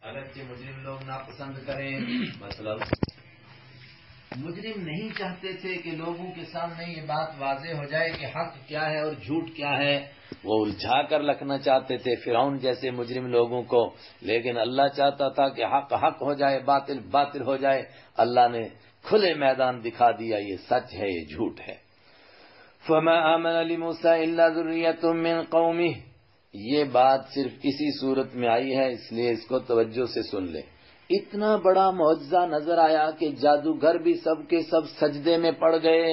اگرچہ مجرم لوگ ناپسند کریں، مطلب مجرم نہیں چاہتے تھے کہ لوگوں کے سامنے یہ بات واضح ہو جائے کہ حق کیا ہے اور جھوٹ کیا ہے، وہ الجھا کر رکھنا چاہتے تھے فرعون جیسے مجرم لوگوں کو، لیکن اللہ چاہتا تھا کہ حق حق ہو جائے، باطل باطل ہو جائے۔ اللہ نے کھلے میدان دکھا دیا، یہ سچ ہے یہ جھوٹ ہے۔ فَمَا آمَنَ لِمُوسَىٰ إِلَّا ذُرِّيَّةٌ مِّن قَوْمِهِ، یہ بات صرف اسی صورت میں آئی ہے، اس لیے اس کو توجہ سے سن لیں۔ اتنا بڑا معجزہ نظر آیا کہ جادوگر بھی سب کے سب سجدے میں پڑ گئے،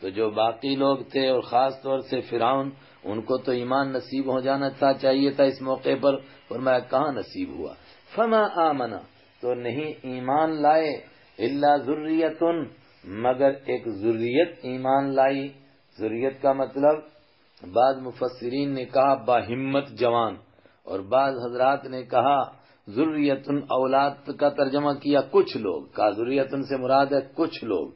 تو جو باقی لوگ تھے اور خاص طور سے فرعون، ان کو تو ایمان نصیب ہو جانا چاہیے تھا اس موقع پر، فرمایا کہاں نصیب ہوا۔ فما آمنا، تو نہیں ایمان لائے، الا ذریۃ، مگر ایک ذریت ایمان لائی۔ ذریت کا مطلب بعض مفسرین نے کہا باہمت جوان، اور بعض حضرات نے کہا ذریۃ اولاد کا ترجمہ کیا کچھ لوگ، کہا ذریۃ سے مراد ہے کچھ لوگ،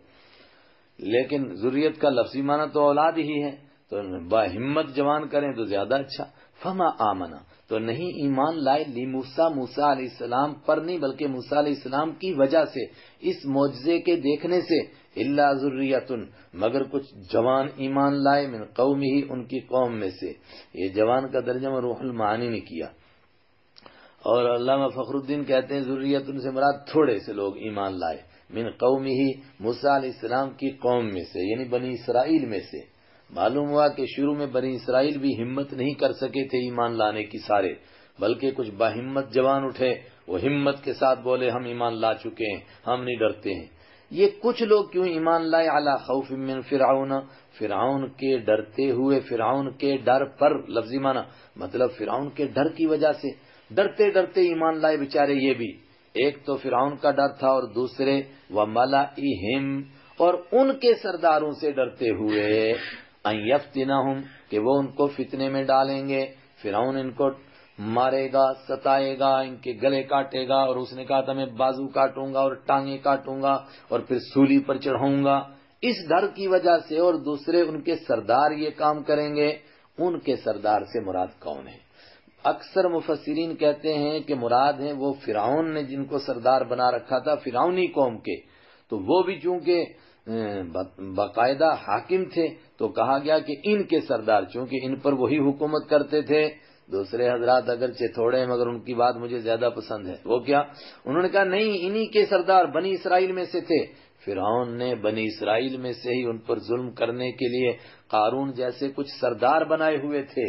لیکن ذریت کا لفظی معنی تو اولاد ہی ہے، تو باہمت جوان کریں تو زیادہ اچھا۔ فما آمنا، تو نہیں ایمان لائے، لموسیٰ موسیٰ علیہ السلام پر نہیں بلکہ موسیٰ علیہ السلام کی وجہ سے، اس معجزے کے دیکھنے سے، الا ذریۃ، مگر کچھ جوان ایمان لائے، من قومہ، ان کی قوم میں سے۔ یہ جوان کا ترجمہ روح المعانی نے کیا، اور علامہ فخر الدین کہتے ہیں ذریۃ سے مراد تھوڑے سے لوگ ایمان لائے، من قومہ، موسیٰ علیہ السلام کی قوم میں سے، یعنی بنی اسرائیل میں سے۔ معلوم ہوا کہ شروع میں بنی اسرائیل بھی ہمت نہیں کر سکے تھے ایمان لانے کی سارے، بلکہ کچھ باہمت جوان اٹھے، وہ ہمت کے ساتھ بولے ہم ایمان لا چکے ہیں، ہم نہیں ڈرتے ہیں۔ یہ کچھ لوگ کیوں ایمان لائے، علی خوف من فرعون، فرعون کے ڈرتے ہوئے، فرعون کے ڈر پر، لفظی معنی مطلب فرعون کے ڈر کی وجہ سے، ڈرتے ڈرتے ایمان لائے بیچارے۔ یہ بھی ایک تو فرعون کا ڈر تھا، اور دوسرے وملئہم، اور ان کے سرداروں سے ڈرتے ہوئے، ان یفتنہم، کہ وہ ان کو فتنے میں ڈالیں گے، فرعون ان کو مارے گا، ستائے گا، ان کے گلے کاٹے گا، اور اس نے کہا تھا میں بازو کاٹوں گا اور ٹانگیں کاٹوں گا اور پھر سولی پر چڑھاؤں گا، اس ڈر کی وجہ سے، اور دوسرے ان کے سردار یہ کام کریں گے۔ ان کے سردار سے مراد کون ہے؟ اکثر مفسرین کہتے ہیں کہ مراد ہیں وہ فرعون نے جن کو سردار بنا رکھا تھا فرعونی قوم کے، تو وہ بھی چونکہ باقاعدہ حاکم تھے تو کہا گیا کہ ان کے سردار، چونکہ ان پر وہی حکومت کرتے تھے۔ دوسرے حضرات اگرچہ تھوڑے ہیں مگر ان کی بات مجھے زیادہ پسند ہے، وہ کیا؟ انہوں نے کہا نہیں، انہی کے سردار بنی اسرائیل میں سے تھے۔ فرعون نے بنی اسرائیل میں سے ہی ان پر ظلم کرنے کے لیے قارون جیسے کچھ سردار بنائے ہوئے تھے،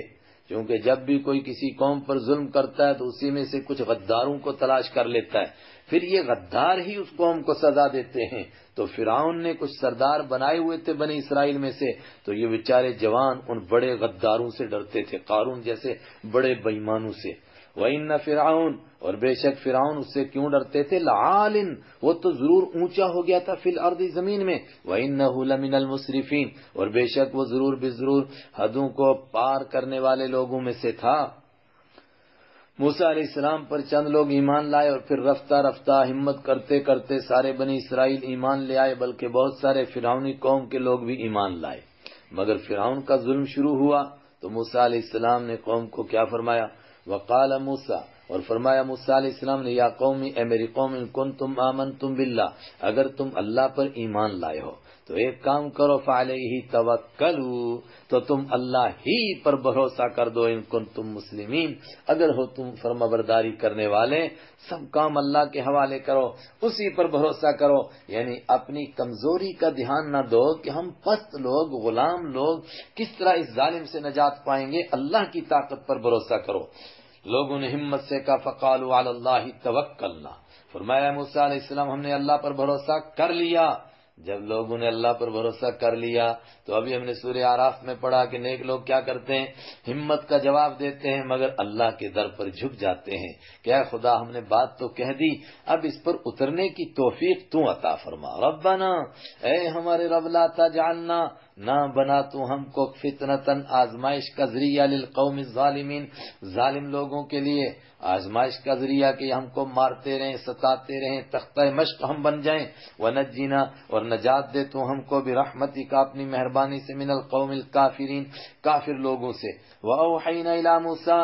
کیونکہ جب بھی کوئی کسی قوم پر ظلم کرتا ہے تو اسی میں سے کچھ غداروں کو تلاش کر لیتا ہے، پھر یہ غدار ہی اس قوم کو سزا دیتے ہیں۔ تو فرعون نے کچھ سردار بنائے ہوئے تھے بنی اسرائیل میں سے، تو یہ بیچارے جوان ان بڑے غداروں سے ڈرتے تھے، قارون جیسے بڑے بے ایمانوں سے۔ وَإِنَّ فِرْعَوْنَ، اور بے شک فرعون اس سے کیوں ڈرتے تھے؟ لَعَالٍ، وہ تو ضرور اونچا ہو گیا تھا، فی الارض، زمین میں، وَإِنَّهُ لَمِنَ الْمُسْرِفِينَ، اور بے شک وہ ضرور بضرور حدوں کو پار کرنے والے لوگوں میں سے تھا۔ موسیٰ علیہ السلام پر چند لوگ ایمان لائے، اور پھر رفتہ رفتہ ہمت کرتے کرتے سارے بنی اسرائیل ایمان لے آئے، بلکہ بہت سارے فرعونی قوم کے لوگ بھی ایمان لائے۔ مگر فرعون کا ظلم شروع ہوا تو موسیٰ علیہ السلام نے قوم کو کیا فرمایا؟ وقال موسیٰ، اور فرمایا موسیٰ علیہ السلام نے، یا قومی، اے میری قوم، ان کنتم آمنتم باللہ، اگر تم اللہ پر ایمان لائے ہو تو ایک کام کرو، فعلیہ توکلوا، تو تم اللہ ہی پر بھروسہ کر دو، ان کنتم مسلمین، اگر ہو تم فرمانبرداری کرنے والے، سب کام اللہ کے حوالے کرو، اسی پر بھروسہ کرو، یعنی اپنی کمزوری کا دھیان نہ دو کہ ہم پست لوگ، غلام لوگ کس طرح اس ظالم سے نجات پائیں گے، اللہ کی طاقت پر بھروسہ کرو۔ لوگوں نے ہمت سے کہا فقالوا علی اللہ توکلنا، فرمایا موسیٰ علیہ السلام ہم نے اللہ پر بھروسہ کر لیا۔ جب لوگوں نے اللہ پر بھروسہ کر لیا تو ابھی ہم نے سورہ اعراف میں پڑھا کہ نیک لوگ کیا کرتے ہیں؟ ہمت کا جواب دیتے ہیں مگر اللہ کے در پر جھک جاتے ہیں کہ اے خدا ہم نے بات تو کہہ دی، اب اس پر اترنے کی توفیق تو عطا فرما۔ ربنا، اے ہمارے رب، لا تجعلنا، نہ بنا تو ہم کو فتنتاً، آزمائش کا ذریعہ، للقوم الظالمین، ظالم لوگوں کے لیے آزمائش کا ذریعہ کہ ہم کو مارتے رہیں، ستاتے رہیں، تختہ مشق ہم بن جائیں، ونجینا، اور نجات دے تو ہم کو برحمتک، اپنی مہربانی سے، من القوم الکافرین، کافر لوگوں سے۔ وأوحینا الی موسیٰ،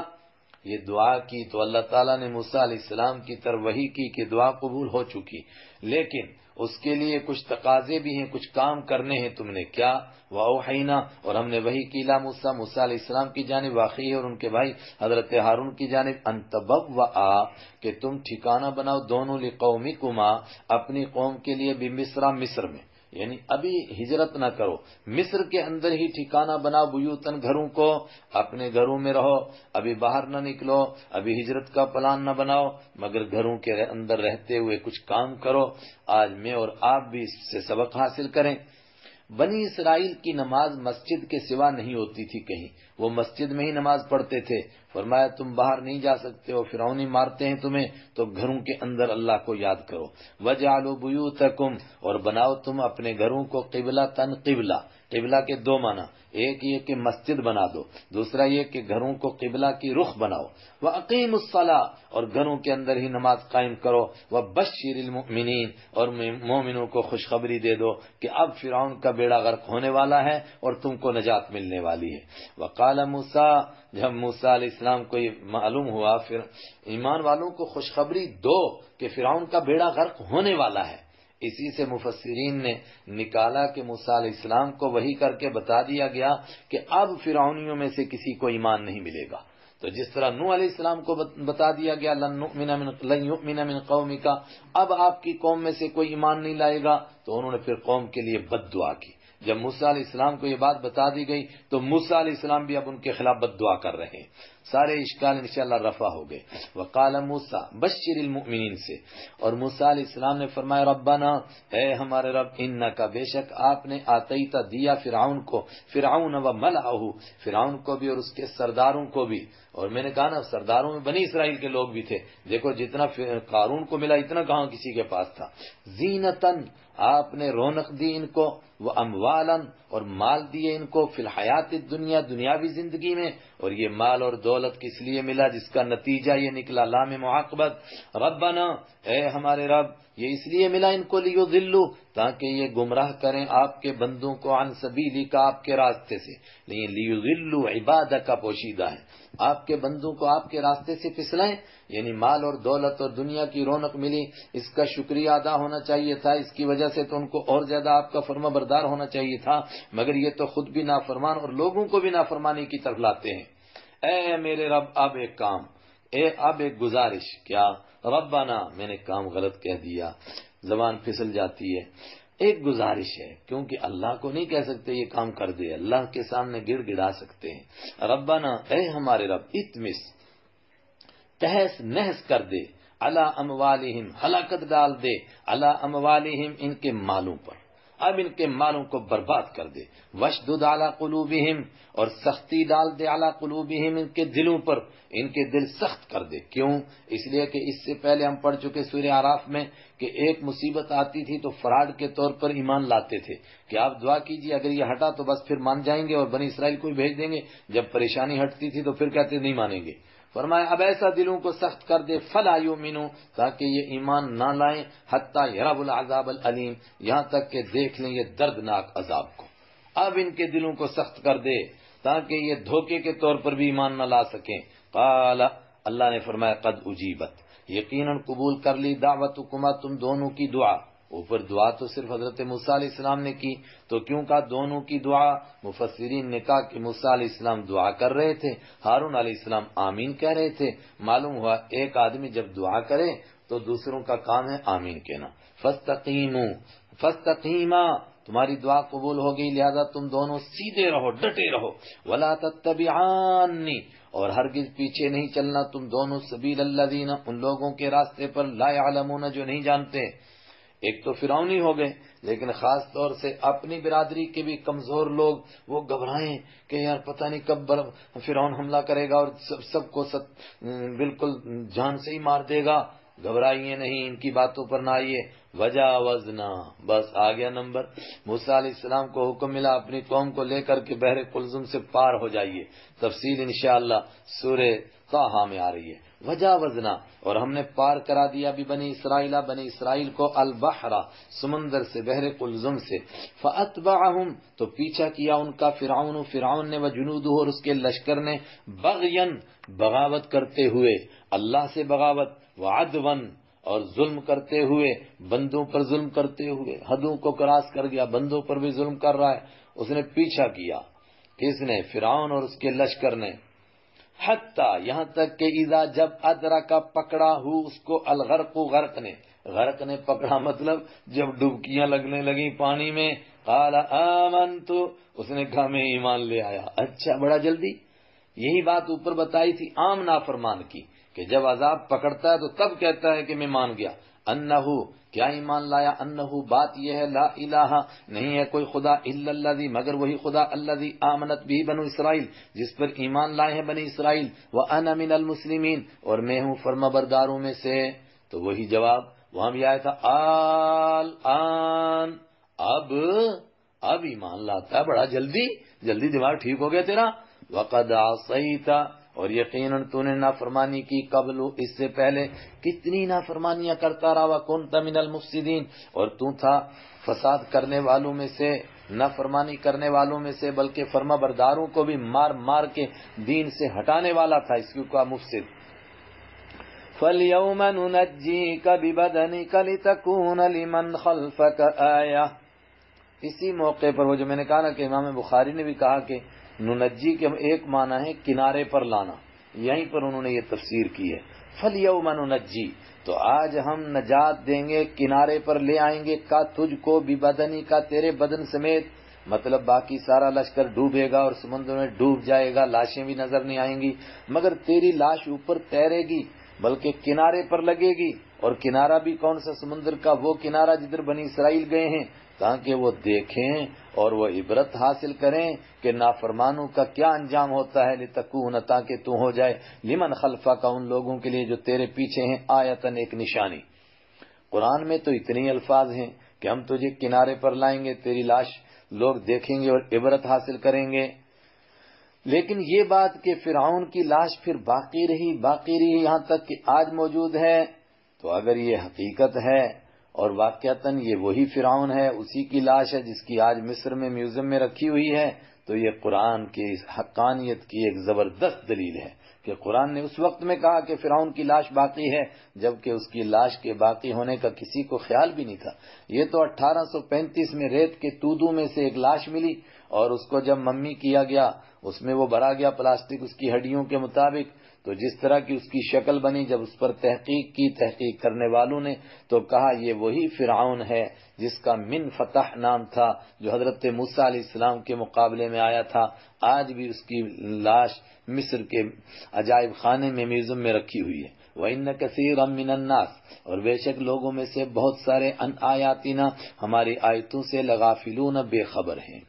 یہ دعا کی تو اللہ تعالیٰ نے موسیٰ علیہ السلام کی طرف وحی کی کہ دعا قبول ہو چکی، لیکن اس کے لیے کچھ تقاضے بھی ہیں، کچھ کام کرنے ہیں تم نے. کیا؟ وَأَوْحَيْنَا، اور ہم نے وحی کی اِلَىٰ موسیٰ، موسیٰ علیہ السلام کی جانب، واقعی اور ان کے بھائی حضرت ہارون کی جانب، أَن تَبَوَّآ، کہ تم ٹھکانہ بناؤ دونوں لِقَوْمِكُمَا، اپنی قوم کے لیے، بِمِصْرَ، مصر میں، یعنی ابھی ہجرت نہ کرو، مصر کے اندر ہی ٹھکانہ بناؤ، بیوتن، گھروں کو، اپنے گھروں میں رہو، ابھی باہر نہ نکلو، ابھی ہجرت کا پلان نہ بناؤ، مگر گھروں کے اندر رہتے ہوئے کچھ کام کرو. آج میں اور آپ بھی اس سے سبق حاصل کریں. بنی اسرائیل کی نماز مسجد کے سوا نہیں ہوتی تھی کہیں، وہ مسجد میں ہی نماز پڑھتے تھے. فرمایا تم باہر نہیں جا سکتے ہو، فرعونی مارتے ہیں تمہیں، تو گھروں کے اندر اللہ کو یاد کرو. وَجَعَلُوا بُيُوتَكُمْ، اور بناؤ تم اپنے گھروں کو قبلۃً، قبلہ. قبلہ کے دو معنی، ایک یہ کہ مسجد بنا دو، دوسرا یہ کہ گھروں کو قبلہ کی رخ بناؤ. وَأَقِيمُوا الصَّلَاةَ، اور گھروں کے اندر ہی نماز قائم کرو. وَبَشِّرِ الْمُؤْمِنِينَ، اور مومنوں کو خوشخبری دے دو کہ اب فرعون کا بیڑا غرق ہونے والا ہے اور تم کو نجات ملنے والی ہے. وقال موسیٰ، جب موسیٰ علیہ السلام کو یہ معلوم ہوا، پھر ایمان والوں کو خوشخبری دو کہ فرعون کا بیڑا غرق ہونے والا ہے. اسی سے مفسرین نے نکالا کہ موسیٰ علیہ السلام کو وحی کر کے بتا دیا گیا کہ اب فرعونیوں میں سے کسی کو ایمان نہیں ملے گا. تو جس طرح نوح علیہ السلام کو بتا دیا گیا لن یؤمن من قومک، اب آپ کی قوم میں سے کوئی ایمان نہیں لائے گا، تو انہوں نے پھر قوم کے لیے بد دعا کی. جب موسیٰ علیہ السلام کو یہ بات بتا دی گئی تو موسیٰ علیہ السلام بھی اب ان کے خلاف بد دعا کر رہے ہیں. سارے اشکال انشاءاللہ رفع ہو گئے. وقال موسیٰ بشر المؤمنین سے، اور موسیٰ علیہ السلام نے فرمایا ربنا، اے ہمارے رب، انکا، بے شک آپ نے، آتیتا، دیا فرعون کو، فرعون و ملعہ، فرعون کو بھی اور اس کے سرداروں کو بھی. اور میں نے کہا نا سرداروں میں بنی اسرائیل کے لوگ بھی تھے، دیکھو جتنا قارون کو ملا اتنا کہاں کسی کے پاس تھا. زینتن، آپ نے رونق دی ان کو، وہ اموالاً، اور مال دیے ان کو، فی الحیات الدنیا، دنیاوی زندگی میں. اور یہ مال اور دولت کس لیے ملا؟ جس کا نتیجہ یہ نکلا لام معاقبت. ربنا، اے ہمارے رب، یہ اس لیے ملا ان کو، لیضلوا، تاکہ یہ گمراہ کریں آپ کے بندوں کو، عن سبیلک، آپ کے راستے سے. لیضلوا عبادک کا پوشیدہ ہے، آپ کے بندوں کو آپ کے راستے سے پھسلائیں. یعنی مال اور دولت اور دنیا کی رونق ملی، اس کا شکریہ ادا ہونا چاہیے تھا، اس کی وجہ سے تو ان کو اور زیادہ آپ کا فرما بردار ہونا چاہیے تھا، مگر یہ تو خود بھی نافرمان اور لوگوں کو بھی نافرمانی کی طرف لاتے ہیں. اے میرے رب، اب ایک کام، اب ایک گزارش. کیا؟ ربنا، میں نے کام غلط کہہ دیا، زبان پھسل جاتی ہے. ایک گزارش ہے، کیونکہ اللہ کو نہیں کہہ سکتے یہ کام کر دے، اللہ کے سامنے گڑ گڑا سکتے ہیں. ربنا، اے ہمارے رب، اتمس، تہس نہس کر دے، علی اموالہم، ہلاکت ڈال دے، علی اموالہم، ان کے مالوں پر، اب ان کے مالوں کو برباد کر دے. وشدد علی قلوبہم، اور سختی ڈال دے، علی قلوبہم، ان کے دلوں پر، ان کے دل سخت کر دے. کیوں؟ اس لیے کہ اس سے پہلے ہم پڑھ چکے سورہ اعراف میں کہ ایک مصیبت آتی تھی تو فراڈ کے طور پر ایمان لاتے تھے کہ آپ دعا کیجیے، اگر یہ ہٹا تو بس پھر مان جائیں گے اور بنی اسرائیل کو بھیج دیں گے. جب پریشانی ہٹتی تھی تو پھر کہتے نہیں مانیں گے. فرمایا اب ایسا دلوں کو سخت کر دے، فلا یؤمنوا، تاکہ یہ ایمان نہ لائیں، حتی یروا العذاب العلیم، یہاں تک کہ دیکھ لیں یہ دردناک عذاب کو. اب ان کے دلوں کو سخت کر دے تاکہ یہ دھوکے کے طور پر بھی ایمان نہ لا سکیں. قال، اللہ نے فرمایا قد اجیبت، یقیناً قبول کر لی، دعوتکما، تم دونوں کی دعا. اوپر دعا تو صرف حضرت موسیٰ علیہ السلام نے کی، تو کیوں کہا دونوں کی دعا؟ مفسرین نے کہا کہ موسیٰ علیہ السلام دعا کر رہے تھے، ہارون علیہ السلام آمین کہہ رہے تھے. معلوم ہوا ایک آدمی جب دعا کرے تو دوسروں کا کام ہے آمین کہنا. فاستقیما، تمہاری دعا قبول ہو گئی، لہذا تم دونوں سیدھے رہو، ڈٹے رہو. ولا تتبعانی، اور ہرگز پیچھے نہیں چلنا تم دونوں، سبیل الذین، ان لوگوں کے راستے پر، لا یعلمون، جو نہیں جانتے. ایک تو فرعونی ہو گئے، لیکن خاص طور سے اپنی برادری کے بھی کمزور لوگ وہ گھبرائیں کہ یار پتہ نہیں کب فرعون حملہ کرے گا اور سب کو بالکل جان سے ہی مار دے گا. گھبرائیے نہیں، ان کی باتوں پر نہ آئیے. وجاوزنا، بس آ گیا نمبر. موسیٰ علیہ السلام کو حکم ملا اپنی قوم کو لے کر کے بحر قلزم سے پار ہو جائیے. تفصیل انشاءاللہ سورہ طٰہٰ میں آ رہی ہے. وجاوزنا اور ہم نے پار کرا دیا بھی بنی اسرائیل کو البحر سمندر سے بحر قلزم سے فاتبعهم تو پیچھا کیا ان کا فرعون نے وجنودہ اور اس کے لشکر نے بغیا بغاوت کرتے ہوئے اللہ سے بغاوت وعدوا اور ظلم کرتے ہوئے بندوں پر ظلم کرتے ہوئے حدوں کو کراس کر گیا بندوں پر بھی ظلم کر رہا ہے اس نے پیچھا کیا کس نے فرعون اور اس کے لشکر نے حتی یہاں تک کہ اذا جب ادرکا پکڑا ہو اس کو الغرق غرق نے پکڑا مطلب جب ڈبکیاں لگنے لگی پانی میں قال آمنت اس نے کہا میں ایمان لے آیا اچھا بڑا جلدی یہی بات اوپر بتائی تھی عام نافرمان کی کہ جب عذاب پکڑتا ہے تو تب کہتا ہے کہ میں مان گیا انہو کیا ایمان لایا انہو بات یہ ہے لا الہ نہیں ہے کوئی خدا الا الذی مگر وہی خدا الذی آمنت بھی بنو اسرائیل جس پر ایمان لائے ہیں بنی اسرائیل وانا من المسلمین اور میں ہوں فرمانبرداروں میں سے تو وہی جواب وہاں بھی آیا تھا آن اب ایمان لاتا ہے بڑا جلدی دماغ ٹھیک ہو گیا تیرا وقد عصیت اور یقیناً تو نے نافرمانی کی قبل اس سے پہلے کتنی نافرمانیاں کرتا رہا وکنت من المفسدین اور تو تھا فساد کرنے والوں میں سے نافرمانی کرنے والوں میں سے بلکہ فرما برداروں کو بھی مار کے دین سے ہٹانے والا تھا اس کو کہا مفسد فَالْيَوْمَ نُنَجِّيكَ بِبَدَنِكَ لِتَكُونَ لِمَنْ خَلْفَكَ آیَةً اسی موقع پر وہ جو میں نے کہا نا کہ امام بخاری نے بھی کہا کہ ننجی کے ایک معنی ہے کنارے پر لانا یہیں پر انہوں نے یہ تفسیر کی ہے فَالْيَوْمَ نُنَجِّي تو آج ہم نجات دیں گے کنارے پر لے آئیں گے کا تجھ کو بِبَدَنِكَ کا تیرے بدن سمیت مطلب باقی سارا لشکر ڈوبے گا اور سمندر میں ڈوب جائے گا لاشیں بھی نظر نہیں آئیں گی مگر تیری لاش اوپر تیرے گی بلکہ کنارے پر لگے گی اور کنارہ بھی کون سا سمندر کا وہ کنارہ جدھر بنی اسرائیل گئے ہیں تاکہ وہ دیکھیں اور وہ عبرت حاصل کریں کہ نافرمانوں کا کیا انجام ہوتا ہے لتکون تاکہ تو ہو جائے لمن خلفہ کا ان لوگوں کے لیے جو تیرے پیچھے ہیں آیتن ایک نشانی قرآن میں تو اتنے الفاظ ہیں کہ ہم تجھے کنارے پر لائیں گے تیری لاش لوگ دیکھیں گے اور عبرت حاصل کریں گے لیکن یہ بات کہ فرعون کی لاش پھر باقی رہی یہاں تک کہ آج موجود ہے تو اگر یہ حقیقت ہے اور واقعتاً یہ وہی فرعون ہے اسی کی لاش ہے جس کی آج مصر میں میوزیم میں رکھی ہوئی ہے تو یہ قرآن کی حقانیت کی ایک زبردست دلیل ہے کہ قرآن نے اس وقت میں کہا کہ فرعون کی لاش باقی ہے جبکہ اس کی لاش کے باقی ہونے کا کسی کو خیال بھی نہیں تھا یہ تو 1835 میں ریت کے تودوں میں سے ایک لاش ملی اور اس کو جب ممی کیا گیا اس میں وہ بھرا گیا پلاسٹک اس کی ہڈیوں کے مطابق تو جس طرح کی اس کی شکل بنی جب اس پر تحقیق کرنے والوں نے تو کہا یہ وہی فرعون ہے جس کا من فتح نام تھا جو حضرت موسیٰ علیہ السلام کے مقابلے میں آیا تھا آج بھی اس کی لاش مصر کے عجائب خانے میں میوزیم میں رکھی ہوئی ہے وَإِنَّ كَثِيرًا مِّنَ النَّاسِ اور بے شک لوگوں میں سے بہت سارے ان آیاتنا ہماری آیتوں سے لغافلون بے خبر ہیں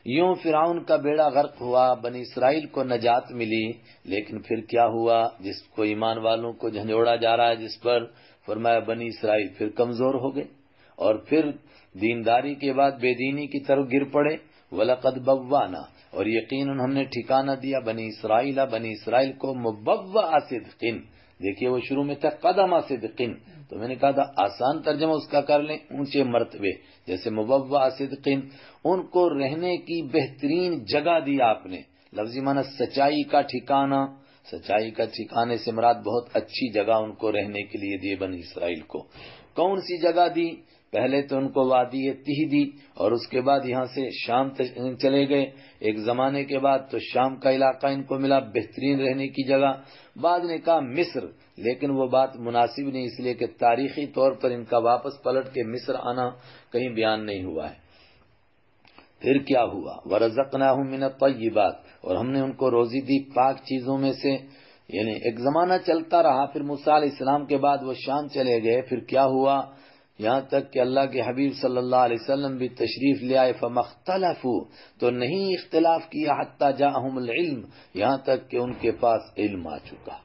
یوں فرعون کا بیڑا غرق ہوا بنی اسرائیل کو نجات ملی لیکن پھر کیا ہوا جس کو ایمان والوں کو جھنجھوڑا جا رہا ہے جس پر فرمایا بنی اسرائیل پھر کمزور ہو گئے اور پھر دینداری کے بعد بے دینی کی طرف گر پڑے وَلَقَدْ بَوَّأْنَا اور یقیناً ہم نے ٹھکانہ دیا بنی اسرائیل کو مبوّأَ صدقٍ دیکھیے وہ شروع میں تھا قدم صدقٍ تو میں نے کہا تھا آسان ترجمہ اس کا کر لیں اونچے مرتبے جیسے مبوّأ صدقٍ ان کو رہنے کی بہترین جگہ دی آپ نے لفظی معنی سچائی کا ٹھکانے سے مراد بہت اچھی جگہ ان کو رہنے کے لیے دی بنی اسرائیل کو کون سی جگہ دی پہلے تو ان کو وادی تیہ دی اور اس کے بعد یہاں سے شام چلے گئے ایک زمانے کے بعد تو شام کا علاقہ ان کو ملا بہترین رہنے کی جگہ بعد نے کہا مصر لیکن وہ بات مناسب نہیں اس لیے کہ تاریخی طور پر ان کا واپس پلٹ کے مصر آنا کہیں بیان نہیں ہوا ہے پھر کیا ہوا وَرَزَقْنَاهُم مِّنَ الطَّيِّبَاتِ اور ہم نے ان کو روزی دی پاک چیزوں میں سے یعنی ایک زمانہ چلتا رہا پھر موسیٰ علیہ السلام کے بعد وہ شام چلے گئے پھر کیا ہوا یہاں تک کہ اللہ کے حبیب صلی اللہ علیہ وسلم بھی تشریف لے آئے فَمَخْتَلَفُوا تو نہیں اختلاف کیا حَتَّى جَاءَهُمُ الْعِلْمُ یہاں تک کہ ان کے پاس علم آ چکا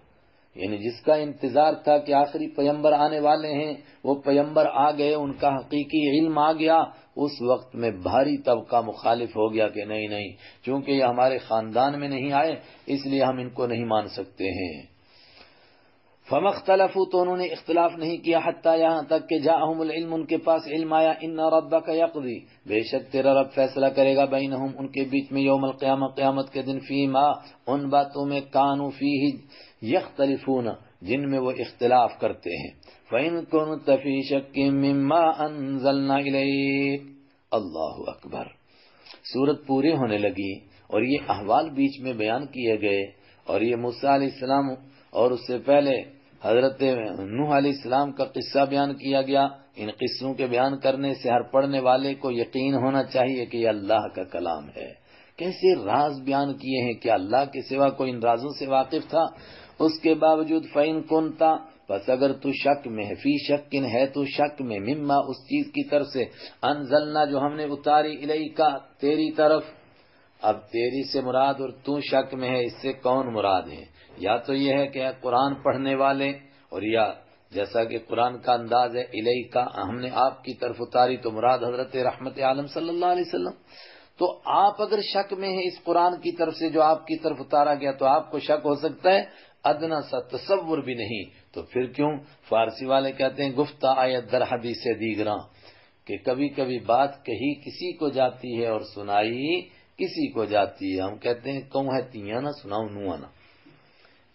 یعنی جس کا انتظار تھا کہ آخری پیغمبر آنے والے ہیں وہ پیغمبر آ گئے ان کا حقیقی علم آ گیا اس وقت میں بھاری طبقہ مخالف ہو گیا کہ نہیں چونکہ یہ ہمارے خاندان میں نہیں آئے اس لیے ہم ان کو نہیں مان سکتے ہیں فمختلفوا تو انہوں نے اختلاف نہیں کیا حتیٰ یہاں تک کہ جاءہم العلم ان کے پاس علم آیا ان ربک یقضی بے شک تیرا رب فیصلہ کرے گا بینہم ان کے بیچ میں یوم القیامہ قیامت کے دن فیما ان باتوں میں کانوا فیہ یختلفون جن میں وہ اختلاف کرتے ہیں فإن كنت فی شک مما انزلنا الیک اللہ اکبر. سورت پوری ہونے لگی اور یہ احوال بیچ میں بیان کیے گئے اور یہ موسیٰ علیہ السلام اور اس سے پہلے حضرت نوح علیہ السلام کا قصہ بیان کیا گیا. ان قصوں کے بیان کرنے سے ہر پڑھنے والے کو یقین ہونا چاہیے کہ یہ اللہ کا کلام ہے. کیسے راز بیان کیے ہیں کہ اللہ کے سوا کوئی ان رازوں سے واقف تھا. اس کے باوجود فَإِن كُنْتَ بس اگر تو شک میں ہے فی شکن ہے تو شک میں مما اس چیز کی طرف سے انزلنا جو ہم نے اتاری الیکا تیری طرف. اب تیری سے مراد اور تو شک میں ہے اس سے کون مراد ہے؟ یا تو یہ ہے کہ قرآن پڑھنے والے اور یا جیسا کہ قرآن کا انداز ہے الیکا ہم نے آپ کی طرف اتاری تو مراد حضرت رحمت عالم صلی اللہ علیہ وسلم. تو آپ اگر شک میں ہیں اس قرآن کی طرف سے جو آپ کی طرف اتارا گیا تو آپ کو شک ہو سکتا ہے ادنا سا تصور بھی نہیں. تو پھر کیوں فارسی والے کہتے ہیں گفتہ آیت در حدیث دیگراں کہ کبھی کبھی بات کہی کسی کو جاتی ہے اور سنائی کسی کو جاتی ہے. ہم کہتے ہیں کہوں ہے تیاں نہ سناؤ نواں نہ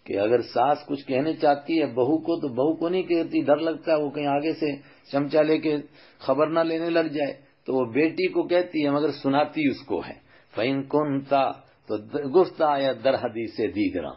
کہ اگر ساس کچھ کہنے چاہتی ہے بہو کو تو بہو کو نہیں کہتی ڈر لگتا ہے وہ کہیں آگے سے چمچہ لے کے خبر نہ لینے لگ جائے تو وہ بیٹی کو کہتی ہے مگر سناتی اس کو ہے. فَإِن كُنْتَ تو گفتہ آیت در حدیث دیگراں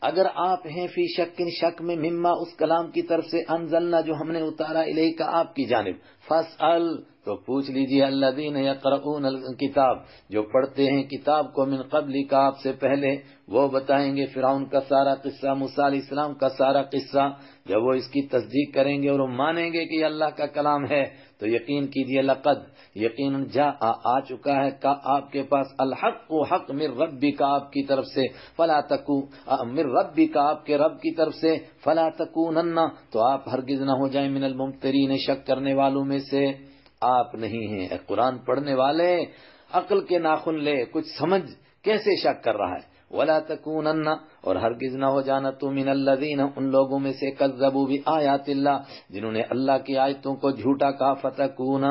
اگر آپ ہیں فی شکن شک میں مما اس کلام کی طرف سے انزلنا جو ہم نے اتارا الیک آپ کی جانب فاسأل تو پوچھ لیجئے الذین یقرؤون الکتاب جو پڑھتے ہیں کتاب کو من قبل کا آپ سے پہلے وہ بتائیں گے فرعون کا سارا قصہ موسیٰ علیہ السلام کا سارا قصہ. جب وہ اس کی تصدیق کریں گے اور وہ مانیں گے کہ یہ اللہ کا کلام ہے تو یقین کیجئے لقد یقیناً آ چکا ہے کا آپ کے پاس الحق و حق من ربی کا آپ کی طرف سے فلا تکو من ربی کا آپ کے رب کی طرف سے فلا تکونن تو آپ ہرگز نہ ہو جائیں من الممترین شک کرنے والوں میں سے. آپ نہیں ہیں اے قرآن پڑھنے والے عقل کے ناخن لے کچھ سمجھ کیسے شک کر رہا ہے. ولا تکونن اور ہرگز نہ ہو جانا تو من الذین ان لوگوں میں سے کذبوا بآیات اللہ جنہوں نے اللہ کی آیتوں کو جھوٹا کہا فتکون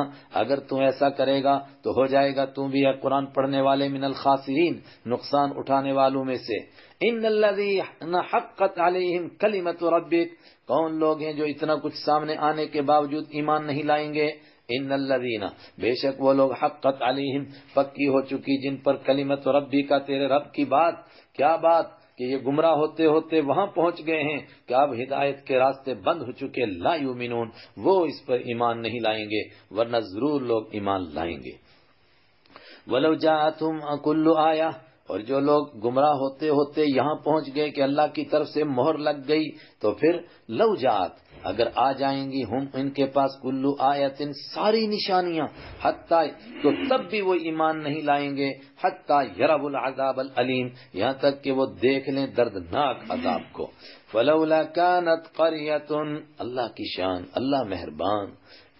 اگر تو ایسا کرے گا تو ہو جائے گا تو بھی قرآن پڑھنے والے من الخاسرین نقصان اٹھانے والوں میں سے. ان الذین حقت علیہم کلمۃ ربک کون لوگ ہیں جو اتنا کچھ سامنے آنے کے باوجود ایمان نہیں لائیں گے. ان الذین بے شک وہ لوگ حقت علیہم پکی ہو چکی جن پر کلمت ربی کا تیرے رب کی بات. کیا بات کہ یہ گمراہ ہوتے ہوتے وہاں پہنچ گئے ہیں کہ اب ہدایت کے راستے بند ہو چکے. لا یؤمنون وہ اس پر ایمان نہیں لائیں گے ورنہ ضرور لوگ ایمان لائیں گے. ولو جاءتہم کل آیہ اور جو لوگ گمراہ ہوتے ہوتے یہاں پہنچ گئے کہ اللہ کی طرف سے مہر لگ گئی تو پھر لو جات اگر آ جائیں گی ہم ان کے پاس کلو آیتن ساری نشانیاں حتیٰ تو تب بھی وہ ایمان نہیں لائیں گے حتیٰ یرب العذاب العلیم یہاں تک کہ وہ دیکھ لیں دردناک عذاب کو. فلولا كانت قریۃ اللہ کی شان اللہ مہربان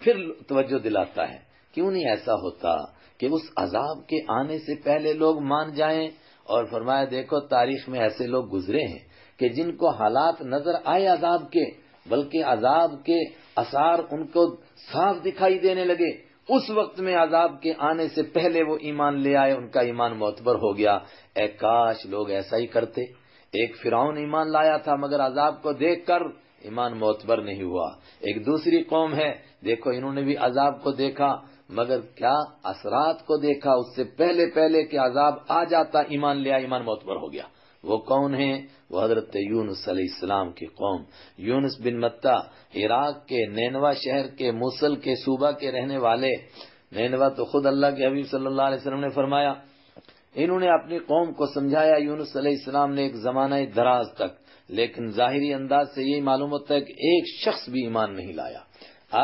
پھر توجہ دلاتا ہے کیوں نہیں ایسا ہوتا کہ اس عذاب کے آنے سے پہلے لوگ مان جائیں. اور فرمایا دیکھو تاریخ میں ایسے لوگ گزرے ہیں کہ جن کو حالات نظر آئے عذاب کے بلکہ عذاب کے اثار ان کو صاف دکھائی دینے لگے اس وقت میں عذاب کے آنے سے پہلے وہ ایمان لے آئے ان کا ایمان معتبر ہو گیا. اے کاش لوگ ایسا ہی کرتے. ایک فرعون ایمان لایا تھا مگر عذاب کو دیکھ کر ایمان معتبر نہیں ہوا. ایک دوسری قوم ہے دیکھو انہوں نے بھی عذاب کو دیکھا مگر کیا اثرات کو دیکھا اس سے پہلے کہ عذاب آ جاتا ایمان لیا ایمان معتبر ہو گیا. وہ کون ہیں؟ وہ حضرت یونس علیہ السلام کی قوم. یونس بن متہ عراق کے نینوا شہر کے موصل کے صوبہ کے رہنے والے. نینوا تو خود اللہ کے حبیب صلی اللہ علیہ وسلم نے فرمایا انہوں نے اپنی قوم کو سمجھایا یونس علیہ السلام نے ایک زمانہ دراز تک لیکن ظاہری انداز سے یہی معلوم ہوتا ہے کہ ایک شخص بھی ایمان نہیں لایا.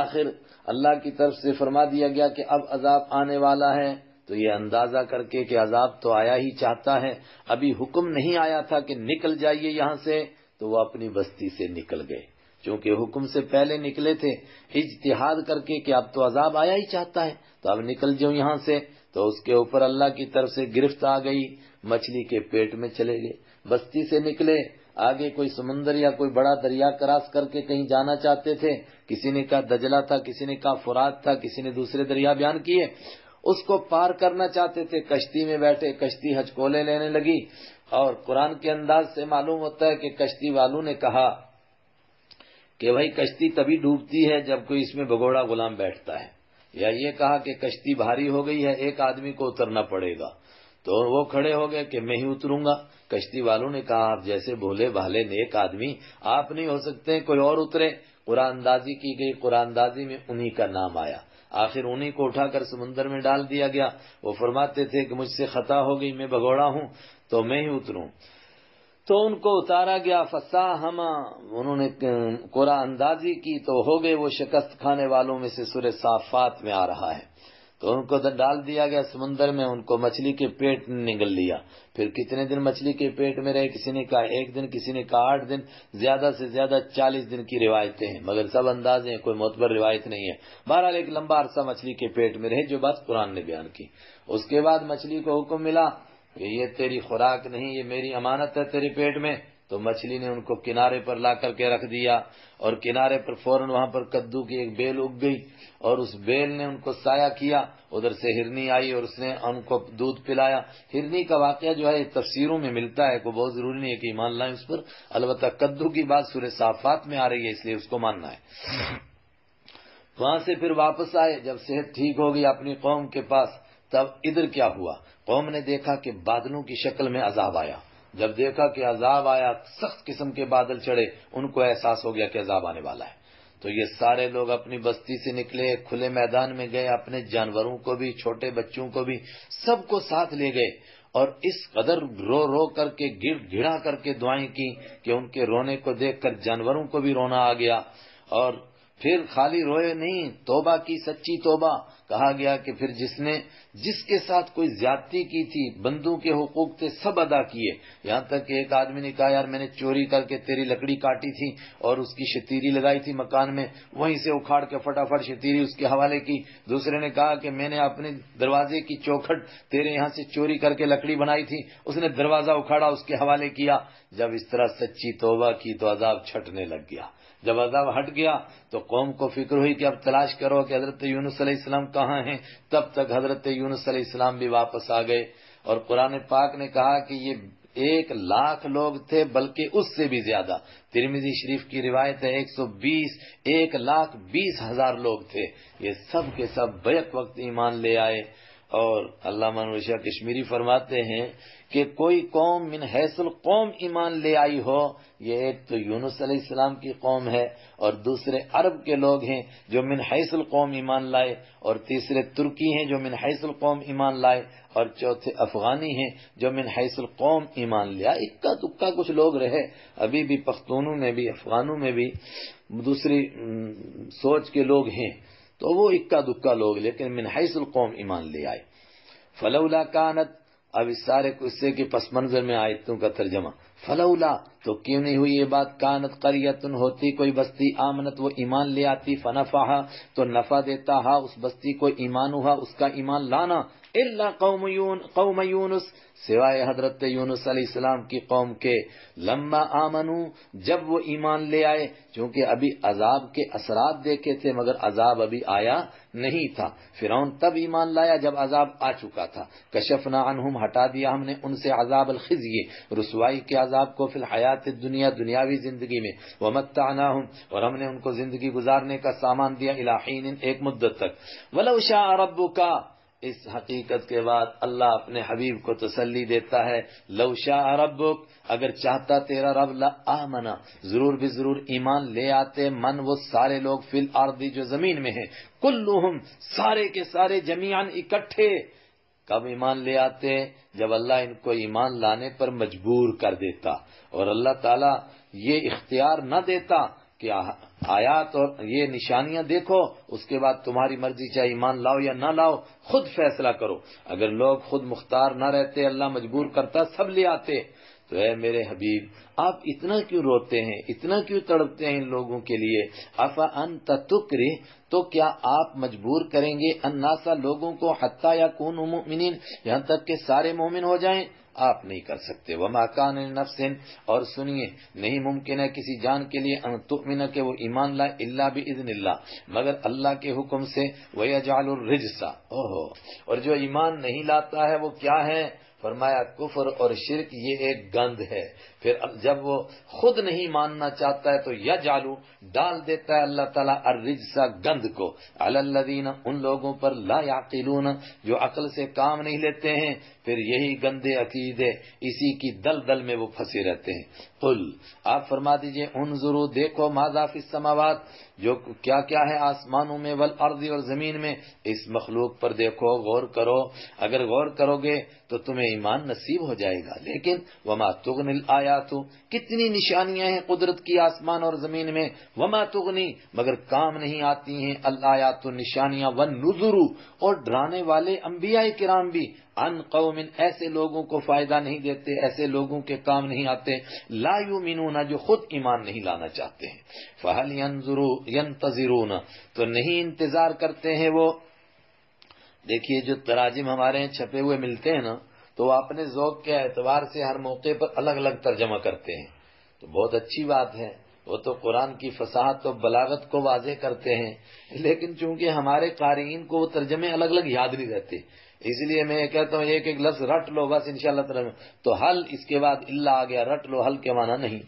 آخر اللہ کی طرف سے فرما دیا گیا کہ اب عذاب آنے والا ہے تو یہ اندازہ کر کے کہ عذاب تو آیا ہی چاہتا ہے ابھی حکم نہیں آیا تھا کہ نکل جائیے یہاں سے تو وہ اپنی بستی سے نکل گئے چونکہ حکم سے پہلے نکلے تھے اجتہاد کر کے کہ اب تو عذاب آیا ہی چاہتا ہے تو اب نکل جاؤ یہاں سے. تو اس کے اوپر اللہ کی طرف سے گرفت آ گئی مچھلی کے پیٹ میں چلے گئے بستی سے نکلے آگے کوئی سمندر یا کوئی بڑا دریا کراس کر کے کہیں جانا چاہتے تھے، کسی نے کہا دجلہ تھا، کسی نے کہا فرات تھا، کسی نے دوسرے دریا بیان کیے، اس کو پار کرنا چاہتے تھے، کشتی میں بیٹھے، کشتی ہچکولے لینے لگی، اور قرآن کے انداز سے معلوم ہوتا ہے کہ کشتی والوں نے کہا کہ بھائی کشتی تبھی ڈوبتی ہے جب کوئی اس میں بگوڑا غلام بیٹھتا ہے، یا یہ کہا کہ کشتی بھاری ہو گئی ہے، ایک آدمی کو اترنا پڑے گا، تو وہ کھڑے ہو گئے کہ میں ہی اتروں گا۔ کشتی والوں نے کہا آپ جیسے بھولے بھالے نیک آدمی آپ نہیں ہو سکتے، کوئی اور اترے۔ قرآن اندازی کی گئی، قرآن اندازی میں انہی کا نام آیا، آخر انہی کو اٹھا کر سمندر میں ڈال دیا گیا۔ وہ فرماتے تھے کہ مجھ سے خطا ہو گئی، میں بگوڑا ہوں تو میں ہی اتروں، تو ان کو اتارا گیا۔ فساہما، انہوں نے قرآن اندازی کی تو ہو گئے وہ شکست کھانے والوں میں سے، سورہ صافات میں آ رہا ہے۔ تو ان کو ڈال دیا گیا سمندر میں، ان کو مچھلی کے پیٹ نے نگل لیا۔ پھر کتنے دن مچھلی کے پیٹ میں رہے، کسی نے کہا 1 دن، کسی نے کہا 8 دن، زیادہ سے زیادہ 40 دن کی روایتیں ہیں، مگر سب اندازے ہیں، کوئی معتبر روایت نہیں ہے۔ بہرحال ایک لمبا عرصہ مچھلی کے پیٹ میں رہے، جو بات قرآن نے بیان کی۔ اس کے بعد مچھلی کو حکم ملا کہ یہ تیری خوراک نہیں، یہ میری امانت ہے تیرے پیٹ میں، تو مچھلی نے ان کو کنارے پر لا کر کے رکھ دیا، اور کنارے پر فوراً وہاں پر کدو کی ایک بیل اگ گئی، اور اس بیل نے ان کو سایہ کیا۔ ادھر سے ہرنی آئی اور اس نے ان کو دودھ پلایا۔ ہرنی کا واقعہ جو ہے تفسیروں میں ملتا ہے، کوئی بہت ضروری نہیں ہے کہ ایمان لائیں اس پر، البتہ کدو کی بات سورہ صافات میں آ رہی ہے، اس لیے اس کو ماننا ہے۔ وہاں سے پھر واپس آئے، جب صحت ٹھیک ہو گئی اپنی قوم کے پاس، تب ادھر کیا ہوا، قوم نے دیکھا کہ بادلوں کی شکل میں عذاب آیا۔ جب دیکھا کہ عذاب آیا، سخت قسم کے بادل چڑھے، ان کو احساس ہو گیا کہ عذاب آنے والا ہے۔ تو یہ سارے لوگ اپنی بستی سے نکلے، کھلے میدان میں گئے، اپنے جانوروں کو بھی، چھوٹے بچوں کو بھی، سب کو ساتھ لے گئے، اور اس قدر رو رو کر کے گڑ گڑا کر کے دعائیں کی کہ ان کے رونے کو دیکھ کر جانوروں کو بھی رونا آ گیا۔ اور پھر خالی روئے نہیں، توبہ کی، سچی توبہ۔ کہا گیا کہ پھر جس کے ساتھ کوئی زیادتی کی تھی، بندوں کے حقوق تھے، سب ادا کیے۔ یہاں تک کہ ایک آدمی نے کہا یار میں نے چوری کر کے تیری لکڑی کاٹی تھی اور اس کی شتیری لگائی تھی مکان میں، وہیں سے اکھاڑ کے فٹافٹ شتیری اس کے حوالے کی۔ دوسرے نے کہا کہ میں نے اپنے دروازے کی چوکھٹ تیرے یہاں سے چوری کر کے لکڑی بنائی تھی، اس نے دروازہ اکھاڑا، اس کے حوالے کیا۔ جب اس طرح سچی توبہ کی تو عذاب چھٹنے لگ گیا۔ جب عذاب ہٹ گیا تو قوم کو فکر ہوئی کہ اب تلاش کرو کہ حضرت یونس علیہ السلام کہاں ہیں۔ تب تک حضرت یونس علیہ السلام بھی واپس آ گئے، اور قرآن پاک نے کہا کہ یہ 1,00,000 لوگ تھے، بلکہ اس سے بھی زیادہ۔ ترمذی شریف کی روایت ہے 1,20,000 لوگ تھے، یہ سب کے سب بیک وقت ایمان لے آئے۔ اور علامہ انور شاہ کشمیری فرماتے ہیں کہ کوئی قوم من حیث القوم ایمان لے آئی ہو، یہ ایک تو یونس علیہ السلام کی قوم ہے، اور دوسرے عرب کے لوگ ہیں جو من حیث القوم ایمان لائے، اور تیسرے ترکی ہیں جو من حیث القوم ایمان لائے، اور چوتھے افغانی ہیں جو من حیث القوم ایمان لیا۔ اکا دکا کچھ لوگ رہے، ابھی بھی پختونوں میں بھی، افغانوں میں بھی دوسری سوچ کے لوگ ہیں، تو وہ اکا دکا لوگ، لیکن من حیث القوم ایمان لے آئے۔ فلولا کانت، اب اس سارے قصے کے پس منظر میں آیتوں کا ترجمہ، فلولا تو کیوں نہیں ہوئی یہ بات، کانت قریۃ ہوتی کوئی بستی، آمنت وہ ایمان لے آتی، فنفعہا تو نفع دیتا ہا اس بستی کو ایمان ہوا، اس کا ایمان لانا، الا قوم یونس سوائے حضرت یونس علیہ السلام کی قوم کے، لما آمنو جب وہ ایمان لے آئے، چونکہ ابھی عذاب کے اثرات دیکھے تھے مگر عذاب ابھی آیا نہیں تھا۔ فرعون تب ایمان لایا جب عذاب آ چکا تھا۔ کشفنا عنہم ہٹا دیا ہم نے ان سے عذاب الخزی رسوائی کے عذاب کو، فی الحیات الدنیا دنیاوی زندگی میں، ومتعناہم اور ہم نے ان کو زندگی گزارنے کا سامان دیا، الی حین ایک مدت تک۔ ولو شاء ربک، اس حقیقت کے بعد اللہ اپنے حبیب کو تسلی دیتا ہے، لو شاء ربک اگر چاہتا تیرا رب، لآمن ضرور بھی ضرور ایمان لے آتے، من وہ سارے لوگ، فی الارض جو زمین میں ہیں، کلہم سارے کے سارے، جمیعاً اکٹھے۔ کب ایمان لے آتے؟ جب اللہ ان کو ایمان لانے پر مجبور کر دیتا، اور اللہ تعالیٰ یہ اختیار نہ دیتا کہ آیات اور یہ نشانیاں دیکھو، اس کے بعد تمہاری مرضی، چاہے ایمان لاؤ یا نہ لاؤ، خود فیصلہ کرو۔ اگر لوگ خود مختار نہ رہتے، اللہ مجبور کرتا، سب لے آتے، تو اے میرے حبیب آپ اتنا کیوں روتے ہیں، اتنا کیوں تڑپتے ہیں ان لوگوں کے لیے؟ افا انت تکرہ، تو کیا آپ مجبور کریں گے الناس لوگوں کو حتی یکونوا مؤمنین، یہاں تک کہ سارے مومن ہو جائیں؟ آپ نہیں کر سکتے۔ وما کان لنفس، اور سنیے نہیں ممکن ہے کسی جان کے لیے ان تؤمن کہ وہ ایمان لائے الا باذن اللہ، مگر اللہ کے حکم سے۔ ویجعل الرجس، اور جو ایمان نہیں لاتا ہے وہ کیا ہے؟ فرمایا کفر اور شرک یہ ایک گند ہے۔ پھر جب وہ خود نہیں ماننا چاہتا ہے تو یجعل، ڈال دیتا ہے اللہ تعالیٰ الرجس، گند کو، علی الذین، ان لوگوں پر، لا یعقلون، جو عقل سے کام نہیں لیتے ہیں۔ پھر یہی گندے عقیدے، اسی کی دلدل میں وہ پھنسے رہتے ہیں۔ قل، آپ فرما دیجئے انظروا، دیکھو، ماذا فی السماوات، جو کیا کیا ہے آسمانوں میں، والارض، اور زمین میں، اس مخلوق پر دیکھو، غور کرو۔ اگر غور کرو گے تو تمہیں ایمان نصیب ہو جائے گا۔ لیکن وما تغنی الآیات، کتنی نشانیاں ہیں قدرت کی آسمان اور زمین میں، وما تغنی، مگر کام نہیں آتی ہیں، الآیات، نشانیاں، والنذر، اور ڈرانے والے انبیاء کرام بھی، عن قوم، ایسے لوگوں کو فائدہ نہیں دیتے، ایسے لوگوں کے کام نہیں آتے، لا یؤمنون، جو خود ایمان نہیں لانا چاہتے ہیں۔ فہل ینتظرون، تو نہیں انتظار کرتے ہیں وہ۔ دیکھیے جو تراجم ہمارے ہیں چھپے ہوئے ملتے ہیں نا، تو وہ اپنے ذوق کے اعتبار سے ہر موقع پر الگ الگ ترجمہ کرتے ہیں، تو بہت اچھی بات ہے، وہ تو قرآن کی فصاحت و بلاغت کو واضح کرتے ہیں، لیکن چونکہ ہمارے قارئین کو وہ ترجمے الگ الگ یاد نہیں رہتے، اس لیے میں یہ کہتا ہوں ایک ایک لفظ رٹ لو بس انشاءاللہ تعالی۔ تو حل اس کے بعد اللہ آ گیا، رٹ لو، حل کے معنی نہیں۔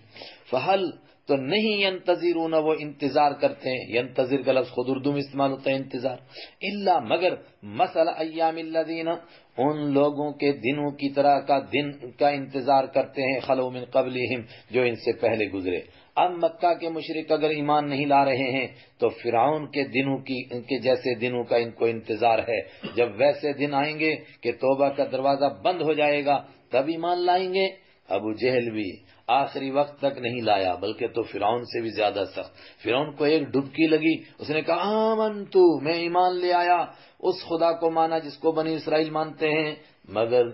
فحل، تو نہیں، ینتظرون، وہ انتظار کرتے ہیں، ینتظر کا لفظ خود اردو میں استعمال ہوتا ہے انتظار، الا، مگر، مثل ایام الذین، ان لوگوں کے دنوں کی طرح کا دن کا انتظار کرتے ہیں، خلو من قبلہم، جو ان سے پہلے گزرے۔ اب مکہ کے مشرک اگر ایمان نہیں لا رہے ہیں تو فرعون کے دنوں کی، ان کے جیسے دنوں کا ان کو انتظار ہے، جب ویسے دن آئیں گے کہ توبہ کا دروازہ بند ہو جائے گا تب ایمان لائیں گے۔ ابو جہل بھی آخری وقت تک نہیں لایا، بلکہ تو فرعون سے بھی زیادہ سخت۔ فرعون کو ایک ڈبکی لگی، اس نے کہا آمنتو، میں ایمان لے آیا، اس خدا کو مانا جس کو بنی اسرائیل مانتے ہیں۔ مگر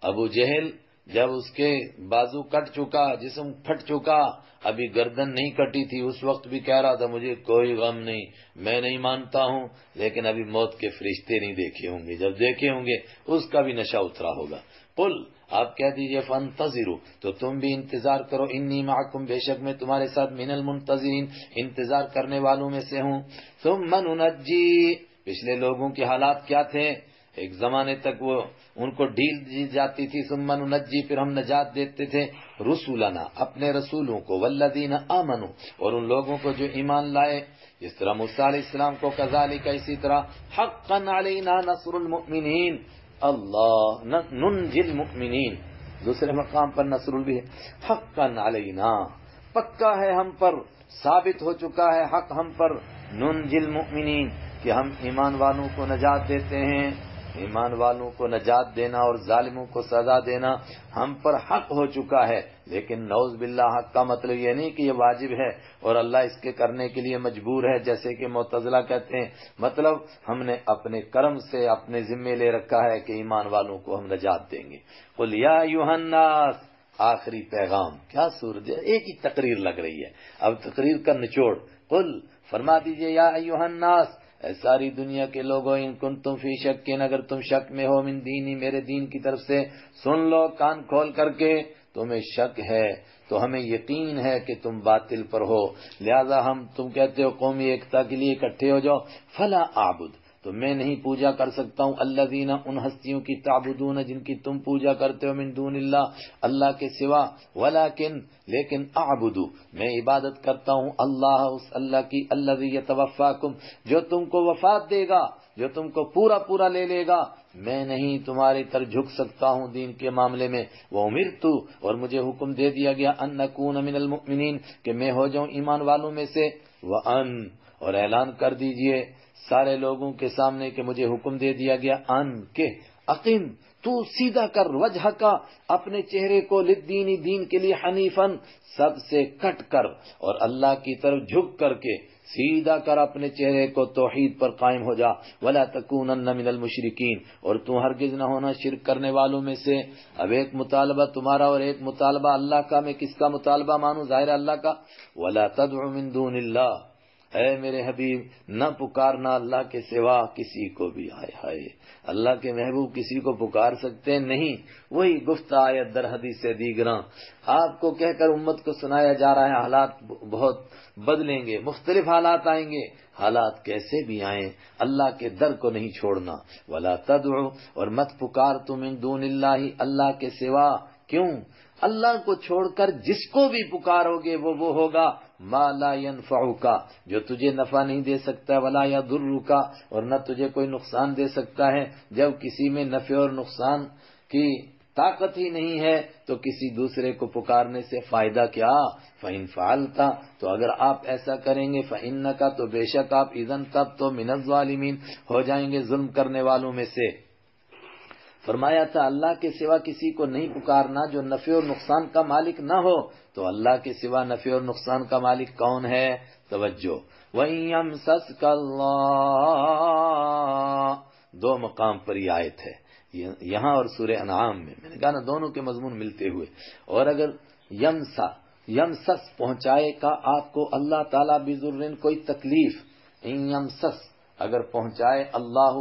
ابو جہل جب اس کے بازو کٹ چکا، جسم پھٹ چکا، ابھی گردن نہیں کٹی تھی، اس وقت بھی کہہ رہا تھا مجھے کوئی غم نہیں، میں نہیں مانتا ہوں، لیکن ابھی موت کے فرشتے نہیں دیکھے ہوں گے، جب دیکھے ہوں گے اس کا بھی نشہ اترا ہوگا۔ قل، آپ کہہ دیجئے فانتظروا، تو تم بھی انتظار کرو، انی معکم، بے شک میں تمہارے ساتھ، من المنتظرین، انتظار کرنے والوں میں سے ہوں۔ ثم ننجی، پچھلے لوگوں کے حالات کیا تھے؟ ایک زمانے تک وہ ان کو ڈھیل دی جاتی تھی، ثم ننجی، پھر ہم نجات دیتے تھے، رسولنا، اپنے رسولوں کو، والذین آمنوا، اور ان لوگوں کو جو ایمان لائے، جس طرح موسیٰ علیہ السلام کو، کذالک، اسی طرح، حقا علینا نصر المؤمنین، اللہ ننجی المؤمنین، دوسرے مقام پر نصر بھی ہے، حقا علینا، پکا ہے ہم پر، ثابت ہو چکا ہے حق ہم پر، ننجی المؤمنین، کہ ہم ایمان والوں کو نجات دیتے ہیں، ایمان والوں کو نجات دینا اور ظالموں کو سزا دینا ہم پر حق ہو چکا ہے۔ لیکن نعوذ باللہ، حق کا مطلب یہ نہیں کہ یہ واجب ہے اور اللہ اس کے کرنے کے لیے مجبور ہے، جیسے کہ معتزلہ کہتے ہیں، مطلب ہم نے اپنے کرم سے اپنے ذمے لے رکھا ہے کہ ایمان والوں کو ہم نجات دیں گے۔ قل یا ایھا الناس، آخری پیغام، کیا سورج ہے، ایک ہی تقریر لگ رہی ہے، اب تقریر کا نچوڑ، قل، فرما دیجئے، یا ایھا الناس، اے ساری دنیا کے لوگوں، ان کنتم فی شک، اگر تم شک میں ہو، من دینی، میرے دین کی طرف سے، سن لو کان کھول کر کے، تمہیں شک ہے تو ہمیں یقین ہے کہ تم باطل پر ہو، لہذا تم کہتے ہو قومی ایکتا کے لیے اکٹھے ہو جاؤ، فلا اعبد، تو میں نہیں پوجا کر سکتا ہوں، الذین، ان ہستیوں کی، تعبدون، جن کی تم پوجا کرتے ہو، من دون اللہ، اللہ کے سوا، ولکن، لیکن، اعبد، میں عبادت کرتا ہوں، اللہ، اس اللہ کی، الذی یتوفاکم، جو تم کو وفات دے گا، جو تم کو پورا پورا لے لے گا، میں نہیں تمہاری طرف جھک سکتا ہوں دین کے معاملے میں، وَأُمِرْتُ، اور مجھے حکم دے دیا گیا، ان نکون من المؤمنین، کہ میں ہو جاؤں ایمان والوں میں سے، وَأَن، اور اعلان کر دیجئے سارے لوگوں کے سامنے کہ مجھے حکم دے دیا گیا، ان کے، اقیم تو سیدھا کر وجہ کا اپنے چہرے کو للدین دین کے لیے حنیفن سب سے کٹ کر اور اللہ کی طرف جھک کر کے سیدھا کر اپنے چہرے کو توحید پر قائم ہو جا ولا تکونن من المشرکین اور تو ہرگز نہ ہونا شرک کرنے والوں میں سے. اب ایک مطالبہ تمہارا اور ایک مطالبہ اللہ کا. میں کس کا مطالبہ مانوں؟ ظاہر اللہ کا. ولا تدع من دون اللہ، اے میرے حبیب نہ پکارنا اللہ کے سوا کسی کو بھی. ہائے اللہ کے محبوب کسی کو پکار سکتے نہیں. وہی گفت آیت در حدیث دیگراں آپ کو کہہ کر امت کو سنایا جا رہا ہے. حالات بہت بدلیں گے، مختلف حالات آئیں گے. حالات کیسے بھی آئیں اللہ کے در کو نہیں چھوڑنا. ولا تدعو اور مت پکار تم من دون اللہ اللہ کے سوا. کیوں؟ اللہ کو چھوڑ کر جس کو بھی پکارو گے وہ ہوگا ما لا ينفعک، جو تجھے نفع نہیں دے سکتا، ولا یضرک اور نہ تجھے کوئی نقصان دے سکتا ہے. جب کسی میں نفع اور نقصان کی طاقت ہی نہیں ہے تو کسی دوسرے کو پکارنے سے فائدہ کیا؟ فَإِن فَعَلْتَ تو اگر آپ ایسا کریں گے فَإِنَّكَ تو بے شک آپ اذن تب تو من الظالمین ہو جائیں گے ظلم کرنے والوں میں سے. فرمایا تھا اللہ کے سوا کسی کو نہیں پکارنا جو نفع اور نقصان کا مالک نہ ہو. تو اللہ کے سوا نفع اور نقصان کا مالک کون ہے؟ توجہ. وَإِن يَمْسَسْكَ اللَّهُ دو مقام پر یہ آیت ہے یہاں اور سورہ انعام میں نے کہا نا دونوں کے مضمون ملتے ہوئے. اور اگر یمسس پہنچائے کا آپ کو اللہ تعالیٰ بذرن کوئی تکلیف، ان یمسس اگر پہنچائے اللہ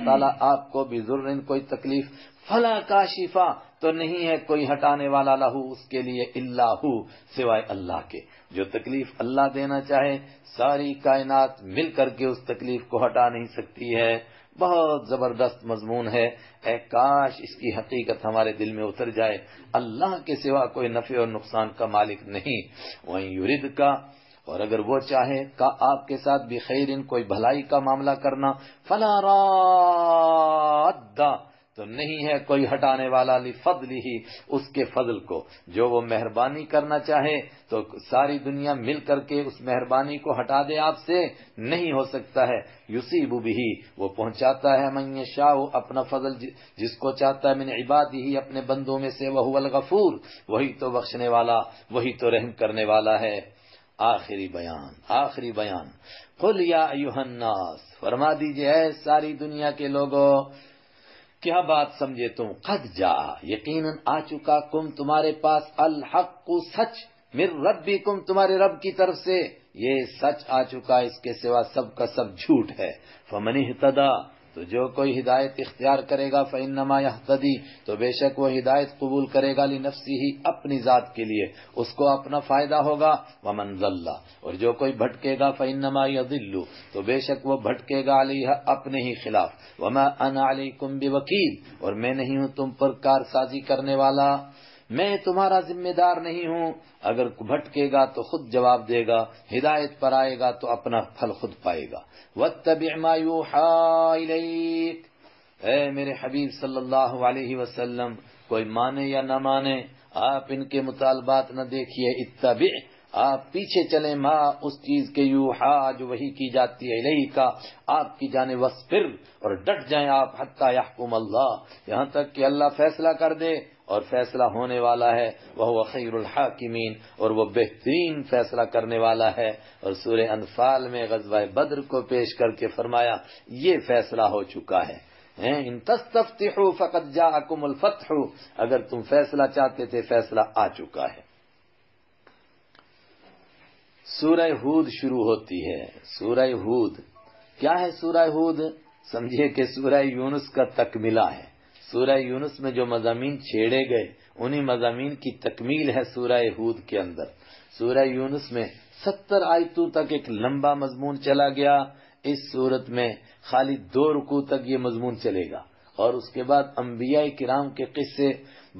تعالیٰ آپ کو بذرن کوئی تکلیف، فلا کاشفا تو نہیں ہے کوئی ہٹانے والا لہو اس کے لیے الا ہو سوائے اللہ کے. جو تکلیف اللہ دینا چاہے ساری کائنات مل کر کے اس تکلیف کو ہٹا نہیں سکتی ہے. بہت زبردست مضمون ہے. اے کاش اس کی حقیقت ہمارے دل میں اتر جائے. اللہ کے سوا کوئی نفع اور نقصان کا مالک نہیں. وہیں یرید کا اور اگر وہ چاہے کا آپ کے ساتھ بخیر کوئی بھلائی کا معاملہ کرنا، فلا راد تو نہیں ہے کوئی ہٹانے والا لفضلہ اس کے فضل کو. جو وہ مہربانی کرنا چاہے تو ساری دنیا مل کر کے اس مہربانی کو ہٹا دے آپ سے نہیں ہو سکتا ہے. یصیب بہ وہ پہنچاتا ہے من یشاء اپنا فضل جس کو چاہتا ہے من عبادہ اپنے بندوں میں سے. وہو الغفور وہی تو بخشنے والا وہی تو رحم کرنے والا ہے. آخری بیان قل یا ایھا الناس فرما دیجئے اے ساری دنیا کے لوگوں کیا بات سمجھے تم، قد جا یقیناً آ چکا کم تمہارے پاس الحق سچ من ربکم تمہارے رب کی طرف سے. یہ سچ آ چکا، اس کے سوا سب کا سب جھوٹ ہے. فمن اہتدی تو جو کوئی ہدایت اختیار کرے گا فإنما یہتدی تو بے شک وہ ہدایت قبول کرے گا لنفسہ اپنی ذات کے لیے، اس کو اپنا فائدہ ہوگا. ومن ضل اور جو کوئی بھٹکے گا فإنما یضل تو بے شک وہ بھٹکے گا علیہ اپنے ہی خلاف. وما انا علیکم بوکیل اور میں نہیں ہوں تم پر کارسازی کرنے والا، میں تمہارا ذمہ دار نہیں ہوں. اگر بھٹکے گا تو خود جواب دے گا، ہدایت پر آئے گا تو اپنا پھل خود پائے گا. واتبع ما یوحی الیک اے میرے حبیب صلی اللہ علیہ وسلم کوئی مانے یا نہ مانے آپ ان کے مطالبات نہ دیکھیے. اتبع آپ پیچھے چلیں ما اس چیز کے یوحا جو وحی کی جاتی ہے الیک آپ کی جانب، واسبر اور ڈٹ جائیں آپ حتی یحکم اللہ یہاں تک کہ اللہ فیصلہ کر دے اور فیصلہ ہونے والا ہے. وہو خیر الحاکمین اور وہ بہترین فیصلہ کرنے والا ہے. اور سورہ انفال میں غزوہ بدر کو پیش کر کے فرمایا یہ فیصلہ ہو چکا ہے. ان تستفتحوا فقد جاءکم الفتح اگر تم فیصلہ چاہتے تھے فیصلہ آ چکا ہے. سورہ ہود شروع ہوتی ہے. سورہ ہود کیا ہے؟ سورہ ہود سمجھیے کہ سورہ یونس کا تکملہ ہے. سورہ یونس میں جو مضامین چھیڑے گئے انہی مضامین کی تکمیل ہے سورہ ہود کے اندر. سورہ یونس میں 70 آیتوں تک ایک لمبا مضمون چلا گیا. اس صورت میں خالی 2 رکوع تک یہ مضمون چلے گا اور اس کے بعد انبیاء کرام کے قصے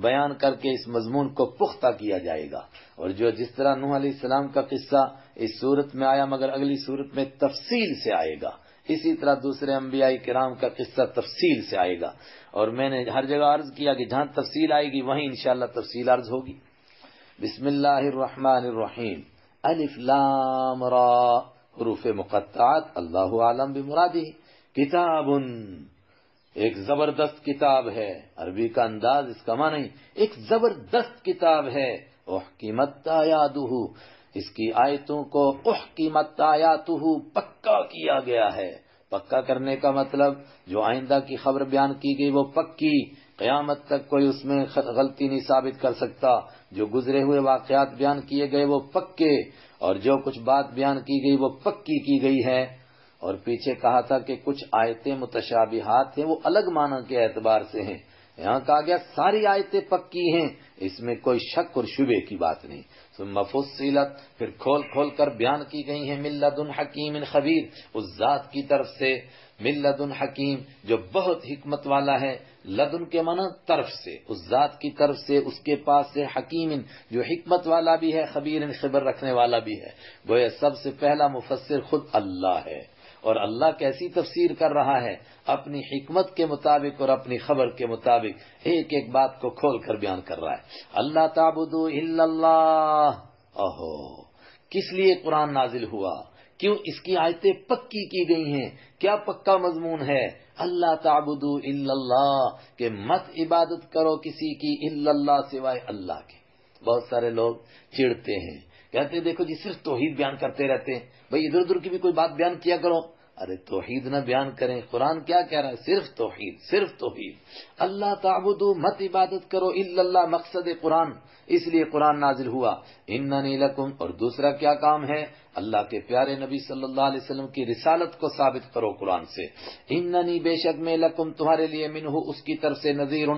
بیان کر کے اس مضمون کو پختہ کیا جائے گا. اور جو جس طرح نوح علیہ السلام کا قصہ اس صورت میں آیا مگر اگلی صورت میں تفصیل سے آئے گا، اسی طرح دوسرے انبیاء کرام کا قصہ تفصیل سے آئے گا. اور میں نے ہر جگہ عرض کیا کہ جہاں تفصیل آئے گی وہیں انشاءاللہ تفصیل عرض ہوگی. بسم اللہ الرحمن الرحیم. الف لام را حروف مقطعات اللہ عالم بمرادہ. کتاب ایک زبردست کتاب ہے، عربی کا انداز اس کا معنی ایک زبردست کتاب ہے، احکمت آیاتہ، اس کی آیتوں کو احکمت آیاتہ پکا کیا گیا ہے۔ پکا کرنے کا مطلب جو آئندہ کی خبر بیان کی گئی وہ پکی، قیامت تک کوئی اس میں غلطی نہیں ثابت کر سکتا۔ جو گزرے ہوئے واقعات بیان کیے گئے وہ پکے، اور جو کچھ بات بیان کی گئی وہ پکی کی گئی ہے۔ اور پیچھے کہا تھا کہ کچھ آیتیں متشابہات ہیں، وہ الگ معنی کے اعتبار سے ہیں۔ یہاں کہا گیا ساری آیتیں پکی ہیں، اس میں کوئی شک اور شبے کی بات نہیں۔ ثم فصلت، پھر کھول کھول کر بیان کی گئی ہیں، من لدن حکیم خبیر، اس ذات کی طرف سے، من لدن حکیم جو بہت حکمت والا ہے، لدن کے معنی طرف سے، اس ذات کی طرف سے، اس کے پاس سے، حکیم جو حکمت والا بھی ہے، خبیر خبر رکھنے والا بھی ہے۔ گویا سب سے پہلا مفسر خود اللہ ہے، اور اللہ کیسی تفسیر کر رہا ہے؟ اپنی حکمت کے مطابق اور اپنی خبر کے مطابق ایک ایک بات کو کھول کر بیان کر رہا ہے۔ اللہ تعبدوا الا اللہ، کس لیے قرآن نازل ہوا؟ کیوں اس کی آیتیں پکی کی گئی ہیں؟ کیا پکا مضمون ہے؟ اللہ تعبدوا الا اللہ، کہ مت عبادت کرو کسی کی الا اللہ سوائے اللہ کے۔ بہت سارے لوگ چڑھتے ہیں، کہتے ہیں دیکھو جی صرف توحید بیان کرتے رہتے ہیں، بھئی ادھر ادھر کی بھی کوئی بات بیان کیا کرو۔ ارے توحید نہ بیان کریں، قرآن کیا کہہ رہا ہے؟ صرف توحید، صرف توحید۔ اللہ تعبدوا، مت عبادت کرو الا اللہ، مقصد قرآن، اس لیے قرآن نازل ہوا۔ اننی لکم، اور دوسرا کیا کام ہے؟ اللہ کے پیارے نبی صلی اللہ علیہ وسلم کی رسالت کو ثابت کرو قرآن سے۔ اننی، بے شک میں، لکم تمہارے لیے، منہ اس کی طرف سے، نذیر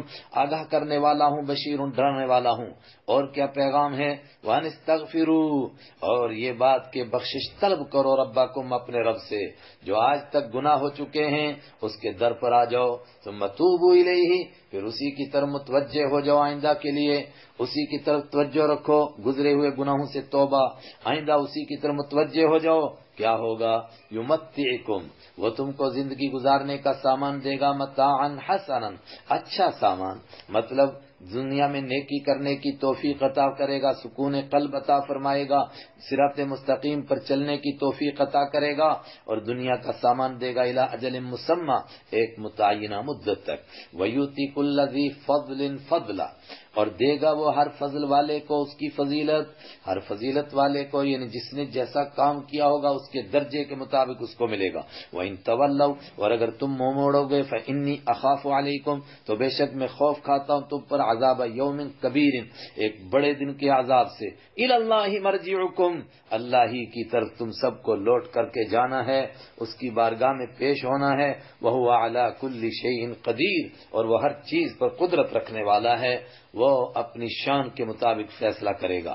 آگاہ کرنے والا ہوں، بشیر ڈرانے والا ہوں۔ اور کیا پیغام ہے؟ وان استغفروا، اور یہ بات کہ بخشش طلب کرو، ربکم اپنے رب سے، جو آج تک گناہ ہو چکے ہیں اس کے در پر آ جاؤ، ثم توبوا الیہ، پھر اسی کی طرف متوجہ ہو جاؤ آئندہ کے لیے، اسی کی طرف توجہ رکھو، گزرے ہوئے گناہوں سے توبہ، آئندہ اسی کی طرف متوجہ ہو جاؤ۔ کیا ہوگا؟ یمتعکم، وہ تم کو زندگی گزارنے کا سامان دے گا، متاعا حسنا، اچھا سامان، مطلب دنیا میں نیکی کرنے کی توفیق عطا کرے گا، سکون قلب عطا فرمائے گا، صراط مستقیم پر چلنے کی توفیق عطا کرے گا، اور دنیا کا سامان دے گا الی اجل مسمى، ایک متعینہ مدت تک۔ ویؤتی کل ذی فضل فضلا، اور دے گا وہ ہر فضل والے کو اس کی فضیلت، ہر فضیلت والے کو، یعنی جس نے جیسا کام کیا ہوگا اس کے درجے کے مطابق اس کو ملے گا۔ وَإِن تَوَلَّوْا، اور اگر تم منہ موڑو گے، فَإِنِّي أَخَافُ عَلَيْكُمْ، تو بے شک میں خوف کھاتا ہوں تم پر، عذاب یوم کبیر، ایک بڑے دن کے عذاب سے۔ إِلَى اللَّهِ مَرْجِعُكُمْ، اللہ ہی کی طرف تم سب کو لوٹ کر کے جانا ہے، اس کی بارگاہ میں پیش ہونا ہے۔ وَهُوَ عَلَى كُلِّ شَيْءٍ قَدِيرٌ، اور وہ ہر چیز پر قدرت رکھنے والا ہے، وہ اپنی شان کے مطابق فیصلہ کرے گا۔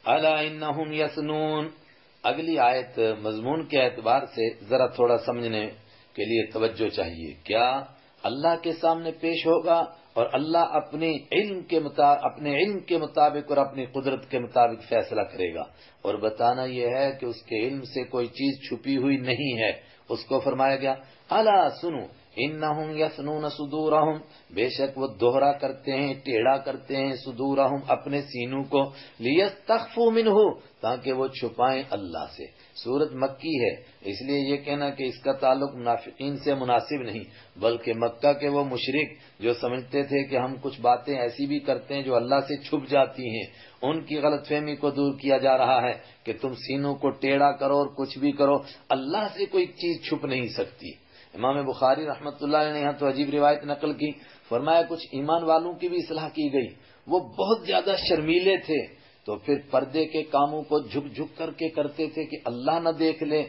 الا انہم یسنون، اگلی آیت مضمون کے اعتبار سے ذرا تھوڑا سمجھنے کے لیے توجہ چاہیے۔ کیا اللہ کے سامنے پیش ہوگا اور اللہ اپنے علم کے مطابق اور اپنی قدرت کے مطابق فیصلہ کرے گا، اور بتانا یہ ہے کہ اس کے علم سے کوئی چیز چھپی ہوئی نہیں ہے۔ اس کو فرمایا گیا الا سنو انہم یثنون صدورہم، بے شک وہ دوہرا کرتے ہیں، ٹیڑھا کرتے ہیں، صدورہم اپنے سینوں کو، لیستخفوا منہ، تاکہ وہ چھپائیں اللہ سے۔ سورت مکی ہے، اس لیے یہ کہنا کہ اس کا تعلق منافقین سے مناسب نہیں، بلکہ مکہ کے وہ مشرک جو سمجھتے تھے کہ ہم کچھ باتیں ایسی بھی کرتے ہیں جو اللہ سے چھپ جاتی ہیں، ان کی غلط فہمی کو دور کیا جا رہا ہے کہ تم سینوں کو ٹیڑھا کرو اور کچھ بھی کرو، اللہ سے کوئی چیز چھپ نہیں سکتی۔ امام بخاری رحمۃ اللہ علیہ نے یہاں تو عجیب روایت نقل کی، فرمایا کچھ ایمان والوں کی بھی اصلاح کی گئی، وہ بہت زیادہ شرمیلے تھے تو پھر پردے کے کاموں کو جھک جھک کر کے کرتے تھے کہ اللہ نہ دیکھ لے،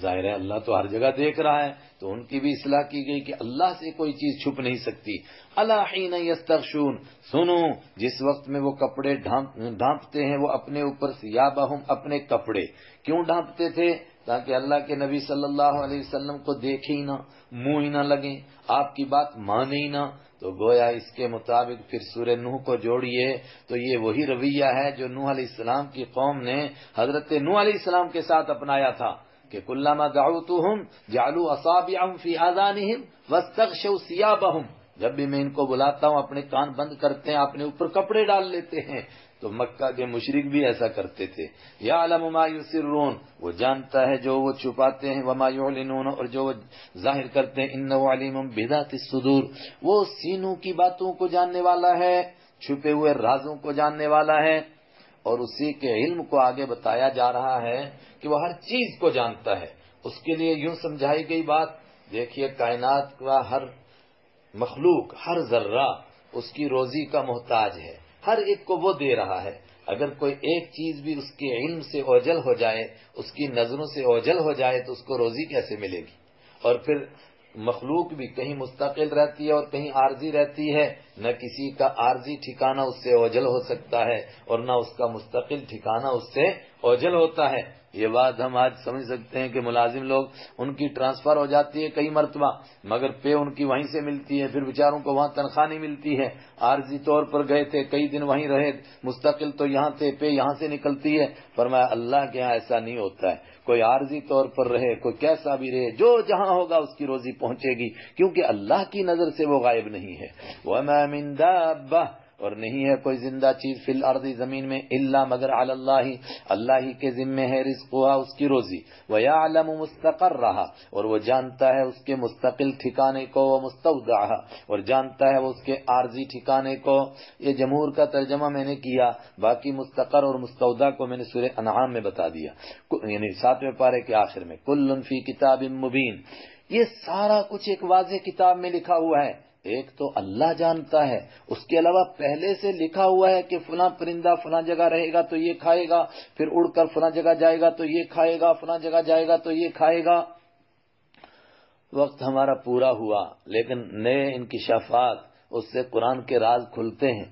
ظاہر ہے اللہ تو ہر جگہ دیکھ رہا ہے، تو ان کی بھی اصلاح کی گئی کہ اللہ سے کوئی چیز چھپ نہیں سکتی۔ الا حین یستغشون، سنو جس وقت میں وہ کپڑے ڈھانپتے ہیں وہ اپنے اوپر، ثیابہم اپنے کپڑے، کیوں ڈھانپتے تھے؟ تاکہ اللہ کے نبی صلی اللہ علیہ وسلم کو دیکھے ہی نہ، منہ ہی نہ لگیں، آپ کی بات مانے ہی نہ۔ تو گویا اس کے مطابق پھر سورہ نوح کو جوڑیے تو یہ وہی رویہ ہے جو نوح علیہ السلام کی قوم نے حضرت نوح علیہ السلام کے ساتھ اپنایا تھا کہ کلما دعوتهم جعلوا اصابعهم في آذانهم واستغشوا ثيابهم، جب بھی میں ان کو بلاتا ہوں اپنے کان بند کرتے ہیں، اپنے اوپر کپڑے ڈال لیتے ہیں تو مکہ کے مشرک بھی ایسا کرتے تھے. یعلم ما یسرون، وہ جانتا ہے جو وہ چھپاتے ہیں، وما یعلنون، اور جو وہ ظاہر کرتے ہیں. انہ علیم بذات الصدور، وہ سینوں کی باتوں کو جاننے والا ہے، چھپے ہوئے رازوں کو جاننے والا ہے. اور اسی کے علم کو آگے بتایا جا رہا ہے کہ وہ ہر چیز کو جانتا ہے. اس کے لیے یوں سمجھائی گئی بات، دیکھیے کائنات کا ہر مخلوق، ہر ذرہ اس کی روزی کا محتاج ہے، ہر ایک کو وہ دے رہا ہے. اگر کوئی ایک چیز بھی اس کے علم سے اوجھل ہو جائے، اس کی نظروں سے اوجھل ہو جائے تو اس کو روزی کیسے ملے گی؟ اور پھر مخلوق بھی کہیں مستقل رہتی ہے اور کہیں عارضی رہتی ہے. نہ کسی کا عارضی ٹھکانہ اس سے اوجھل ہو سکتا ہے اور نہ اس کا مستقل ٹھکانہ اس سے اوجھل ہوتا ہے. یہ بات ہم آج سمجھ سکتے ہیں کہ ملازم لوگ، ان کی ٹرانسفر ہو جاتی ہے کئی مرتبہ، مگر پے ان کی وہیں سے ملتی ہے، پھر بیچاروں کو وہاں تنخواہ نہیں ملتی ہے. عارضی طور پر گئے تھے، کئی دن وہیں رہے، مستقل تو یہاں تھے، پے یہاں سے نکلتی ہے. فرمایا اللہ کے ہاں ایسا نہیں ہوتا ہے. کوئی عارضی طور پر رہے، کوئی کیسا بھی رہے، جو جہاں ہوگا اس کی روزی پہنچے گی، کیونکہ اللہ کی نظر سے وہ غائب نہیں ہے. وَمَا مِن دَابَّةٍ، اور نہیں ہے کوئی زندہ چیز فی الارض، زمین میں، الا مگر علی اللہ، اللہ ہی کے ذمے ہے رزقها، اس کی روزی. وَيَعْلَمُ مُسْتَقَرَّهَا، اور وہ جانتا ہے اس کے مستقل ٹھکانے کو، وَمُسْتَوْدَعَهَا، اور جانتا ہے وہ اس کے عارضی ٹھکانے کو. یہ جمہور کا ترجمہ میں نے کیا، باقی مستقر اور مستودع کو میں نے سورہ انعام میں بتا دیا، یعنی 7ویں پارے کے آخر میں. کل فی کتاب مبین، یہ سارا کچھ ایک واضح کتاب میں لکھا ہوا ہے. ایک تو اللہ جانتا ہے، اس کے علاوہ پہلے سے لکھا ہوا ہے کہ فلاں پرندہ فلاں جگہ رہے گا تو یہ کھائے گا، پھر اڑ کر فلاں جگہ جائے گا تو یہ کھائے گا، فلاں جگہ جائے گا تو یہ کھائے گا. وقت ہمارا پورا ہوا، لیکن نئے انکشافات، اس سے قرآن کے راز کھلتے ہیں.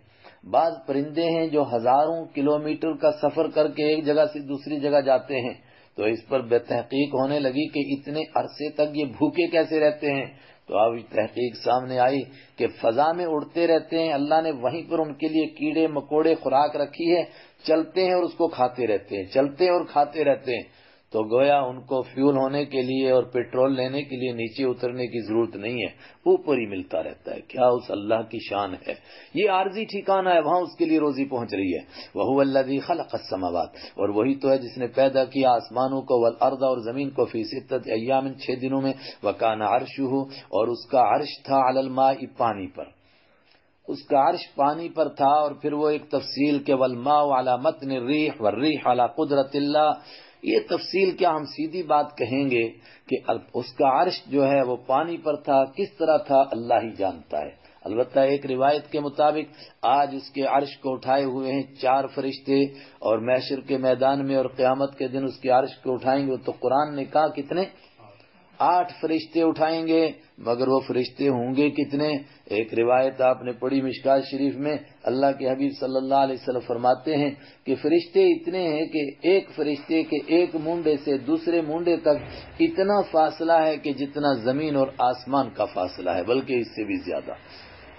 بعض پرندے ہیں جو ہزاروں کلومیٹر کا سفر کر کے ایک جگہ سے دوسری جگہ جاتے ہیں، تو اس پر بے تحقیق ہونے لگی کہ اتنے عرصے تک یہ بھوکے کیسے رہتے ہیں. تو اب تحقیق سامنے آئی کہ فضا میں اڑتے رہتے ہیں، اللہ نے وہیں پر ان کے لیے کیڑے مکوڑے خوراک رکھی ہے، چلتے ہیں اور اس کو کھاتے رہتے ہیں، چلتے ہیں اور کھاتے رہتے ہیں. تو گویا ان کو فیول ہونے کے لیے اور پیٹرول لینے کے لیے نیچے اترنے کی ضرورت نہیں ہے، اوپر ہی ملتا رہتا ہے. کیا اس اللہ کی شان ہے. یہ عارضی ٹھکانہ ہے، وہاں اس کے لیے روزی پہنچ رہی ہے. وَهُوَ الَّذِي خَلَقَ السَّمَاوَاتِ، اور وہی تو ہے جس نے پیدا کیا آسمانوں کو، وَالْأَرْضَ، اور زمین کو، فِي سِتَّةِ أَيَّامٍ 6 دنوں میں. وَكَانَ عَرْشُهُ، اور اس کا عرش تھا، عَلَى الْمَاءِ، پانی پر. اس کا عرش پانی پر تھا. اور پھر وہ ایک تفصیل کہ وَالْمَاءُ عَلَى مَتْنِ الرِّيحِ وَالرِّيحُ عَلَى قُدْرَةِ اللَّهِ. یہ تفصیل کیا، ہم سیدھی بات کہیں گے کہ اس کا عرش جو ہے وہ پانی پر تھا. کس طرح تھا اللہ ہی جانتا ہے. البتہ ایک روایت کے مطابق آج اس کے عرش کو اٹھائے ہوئے ہیں 4 فرشتے، اور محشر کے میدان میں اور قیامت کے دن اس کے عرش کو اٹھائیں گے. تو قرآن نے کہا کتنے؟ 8 فرشتے اٹھائیں گے. مگر وہ فرشتے ہوں گے کتنے؟ ایک روایت آپ نے پڑھی مشکات شریف میں، اللہ کے حبیب صلی اللہ علیہ وسلم فرماتے ہیں کہ فرشتے اتنے ہیں کہ ایک فرشتے کے ایک مونڈے سے دوسرے مونڈے تک اتنا فاصلہ ہے کہ جتنا زمین اور آسمان کا فاصلہ ہے، بلکہ اس سے بھی زیادہ.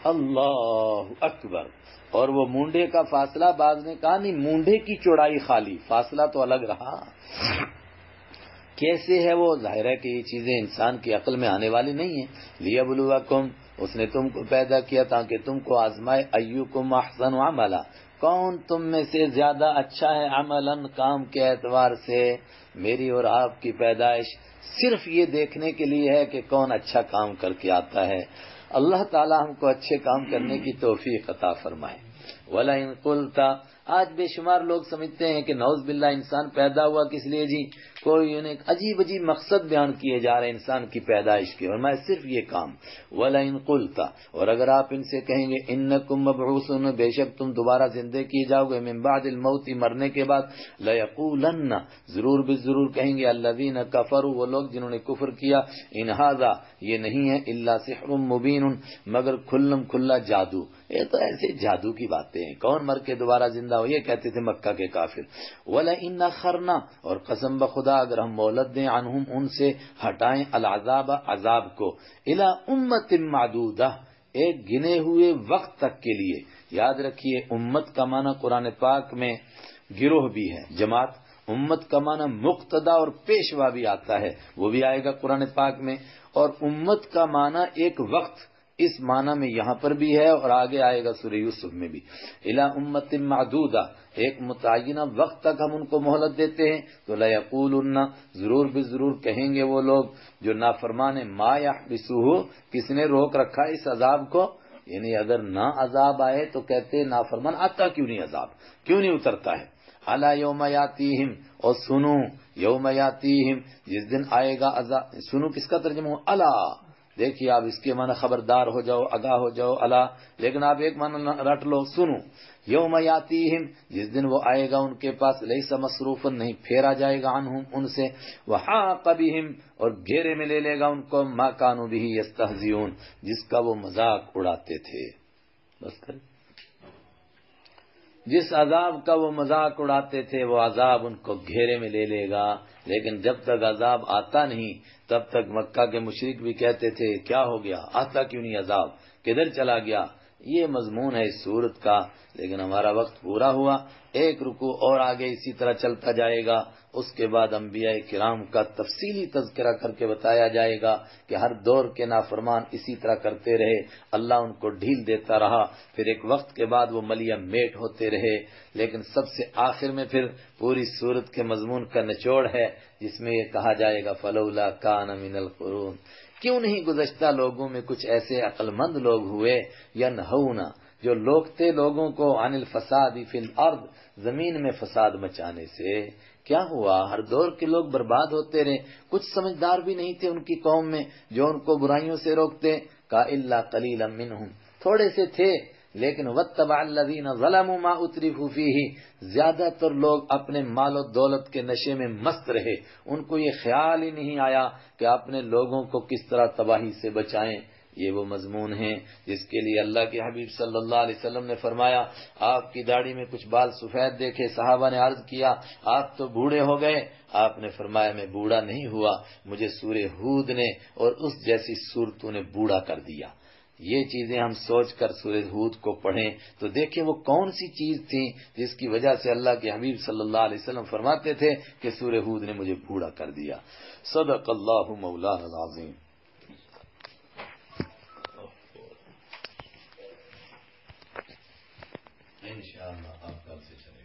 اللہ اکبر. اور وہ مونڈے کا فاصلہ، بعض نے کہا نہیں، مونڈے کی چوڑائی خالی، فاصلہ تو الگ رہا. کیسے ہے وہ؟ ظاہر ہے کہ یہ چیزیں انسان کی عقل میں آنے والی نہیں ہیں. لیبلوکم، اس نے تم کو پیدا کیا تاکہ تم کو آزمائے. ایکم احسن عملا، کون تم میں سے زیادہ اچھا ہے عملاً، کام کے اعتبار سے. میری اور آپ کی پیدائش صرف یہ دیکھنے کے لیے ہے کہ کون اچھا کام کر کے آتا ہے. اللہ تعالی ہم کو اچھے کام کرنے کی توفیق عطا فرمائے. وَلَئِن قُلْتَ، آج بے شمار لوگ سمجھتے ہیں کہ نعوذ باللہ انسان پیدا ہوا کس لیے جی، کوئی انہیں عجیب عجیب مقصد بیان کیے جا رہے ہیں انسان کی پیدائش کے، اور میں صرف یہ کام. وَلَئِن قُلْتَ، اور اگر آپ ان سے کہیں گے اِنَّكُمْ مَبْعُوثُونَ، بے شک تم دوبارہ زندہ کیے جاؤ گے، مِن بَعْدِ الْمَوْتِ، مرنے کے بعد، لَيَقُولَنَّ، ضرور بضرور کہیں گے، الَّذِينَ كَفَرُوا، وہ لوگ جنہوں نے کفر کیا، اِنْ هَذَا، یہ نہیں ہے، إِلَّا سِحْرٌ مُبِينٌ، مگر کھلم کھلا جادو. یہ تو ایسے جادو کی باتیں ہیں، کون مر کے دوبارہ زندہ ہو، یہ کہتے تھے مکہ کے کافر. وَلَئِنْ أَخَّرْنَا، اور قسم بخدا اگر ہم مہلت دیں، عنہم، ان سے ہٹائیں، العذاب، عذاب کو، إِلَىٰ أُمَّةٍ مَّعْدُودَةٍ، ایک گنے ہوئے وقت تک کے لیے. یاد رکھیے امت کا معنی قرآن پاک میں گروہ بھی ہے، جماعت. امت کا معنی مقتدا اور پیشوا بھی آتا ہے، وہ بھی آئے گا قرآن پاک میں. اور امت کا معنی ایک وقت، اس معنی میں یہاں پر بھی ہے اور آگے آئے گا سورہ یوسف میں بھی. الی امت معدودہ، ایک متعینہ وقت تک ہم ان کو مہلت دیتے ہیں. تو لیقولن، ضرور بھی ضرور کہیں گے وہ لوگ جو نافرمان ہیں، ما یحبسوہ، کس نے روک رکھا اس عذاب کو. یعنی اگر نہ عذاب آئے تو کہتے نافرمان آتا کیوں نہیں، عذاب کیوں نہیں اترتا ہے. الا یوم یاتیہم، اور سنو یوم یاتیہم، جس دن آئے گا عذاب. سنو کس کا ترجمہ ہو؟ الا. دیکھیے آپ اس کے معنی خبردار ہو جاؤ، آگاہ ہو جاؤ، الا، لیکن آپ ایک معنی رٹ لو، سنو. یوم یاتیہم، جس دن وہ آئے گا ان کے پاس، لیس مصروفا، نہیں پھیرا جائے گا عنہم، ان سے، وحاق بہم، اور گھیرے میں لے لے گا ان کو، ما کانوا بہ یستہزئون، جس کا وہ مذاق اڑاتے تھے. بس کر، جس عذاب کا وہ مذاق اڑاتے تھے وہ عذاب ان کو گھیرے میں لے لے گا. لیکن جب تک عذاب آتا نہیں تب تک مکہ کے مشرک بھی کہتے تھے کیا ہو گیا، آتا کیوں نہیں عذاب، کدھر چلا گیا. یہ مضمون ہے اس سورت کا. لیکن ہمارا وقت پورا ہوا، ایک رکوع اور آگے اسی طرح چلتا جائے گا. اس کے بعد انبیاء کرام کا تفصیلی تذکرہ کر کے بتایا جائے گا کہ ہر دور کے نافرمان اسی طرح کرتے رہے، اللہ ان کو ڈھیل دیتا رہا، پھر ایک وقت کے بعد وہ ملیا میٹ ہوتے رہے. لیکن سب سے آخر میں پھر پوری سورت کے مضمون کا نچوڑ ہے جس میں یہ کہا جائے گا فلولا کان من القرون، کیوں نہیں گزشتہ لوگوں میں کچھ ایسے عقل مند لوگ ہوئے، ینہونا، جو روکتے لوگوں کو، عن الفساد فی الارض، زمین میں فساد مچانے سے. کیا ہوا، ہر دور کے لوگ برباد ہوتے رہے، کچھ سمجھدار بھی نہیں تھے ان کی قوم میں جو ان کو برائیوں سے روکتے. کا الا قلیلا منہم، تھوڑے سے تھے. لیکن واتبع الذین ظلموا ما اترفوا فیہ، زیادہ تر لوگ اپنے مال و دولت کے نشے میں مست رہے، ان کو یہ خیال ہی نہیں آیا کہ اپنے لوگوں کو کس طرح تباہی سے بچائیں. یہ وہ مضمون ہیں جس کے لیے اللہ کے حبیب صلی اللہ علیہ وسلم نے فرمایا آپ کی داڑھی میں کچھ بال سفید دیکھے. صحابہ نے عرض کیا آپ تو بوڑھے ہو گئے. آپ نے فرمایا میں بوڑھا نہیں ہوا، مجھے سورہ ہود نے اور اس جیسی سورتوں نے بوڑھا کر دیا. یہ چیزیں ہم سوچ کر سورہ ہود کو پڑھیں تو دیکھیں وہ کون سی چیز تھی جس کی وجہ سے اللہ کے حبیب صلی اللہ علیہ وسلم فرماتے تھے کہ سورہ ہود نے مجھے بوڑھا کر دیا. صدق اللہ مولانا العظیم. انشاءاللہ آپ کل سے چلیں.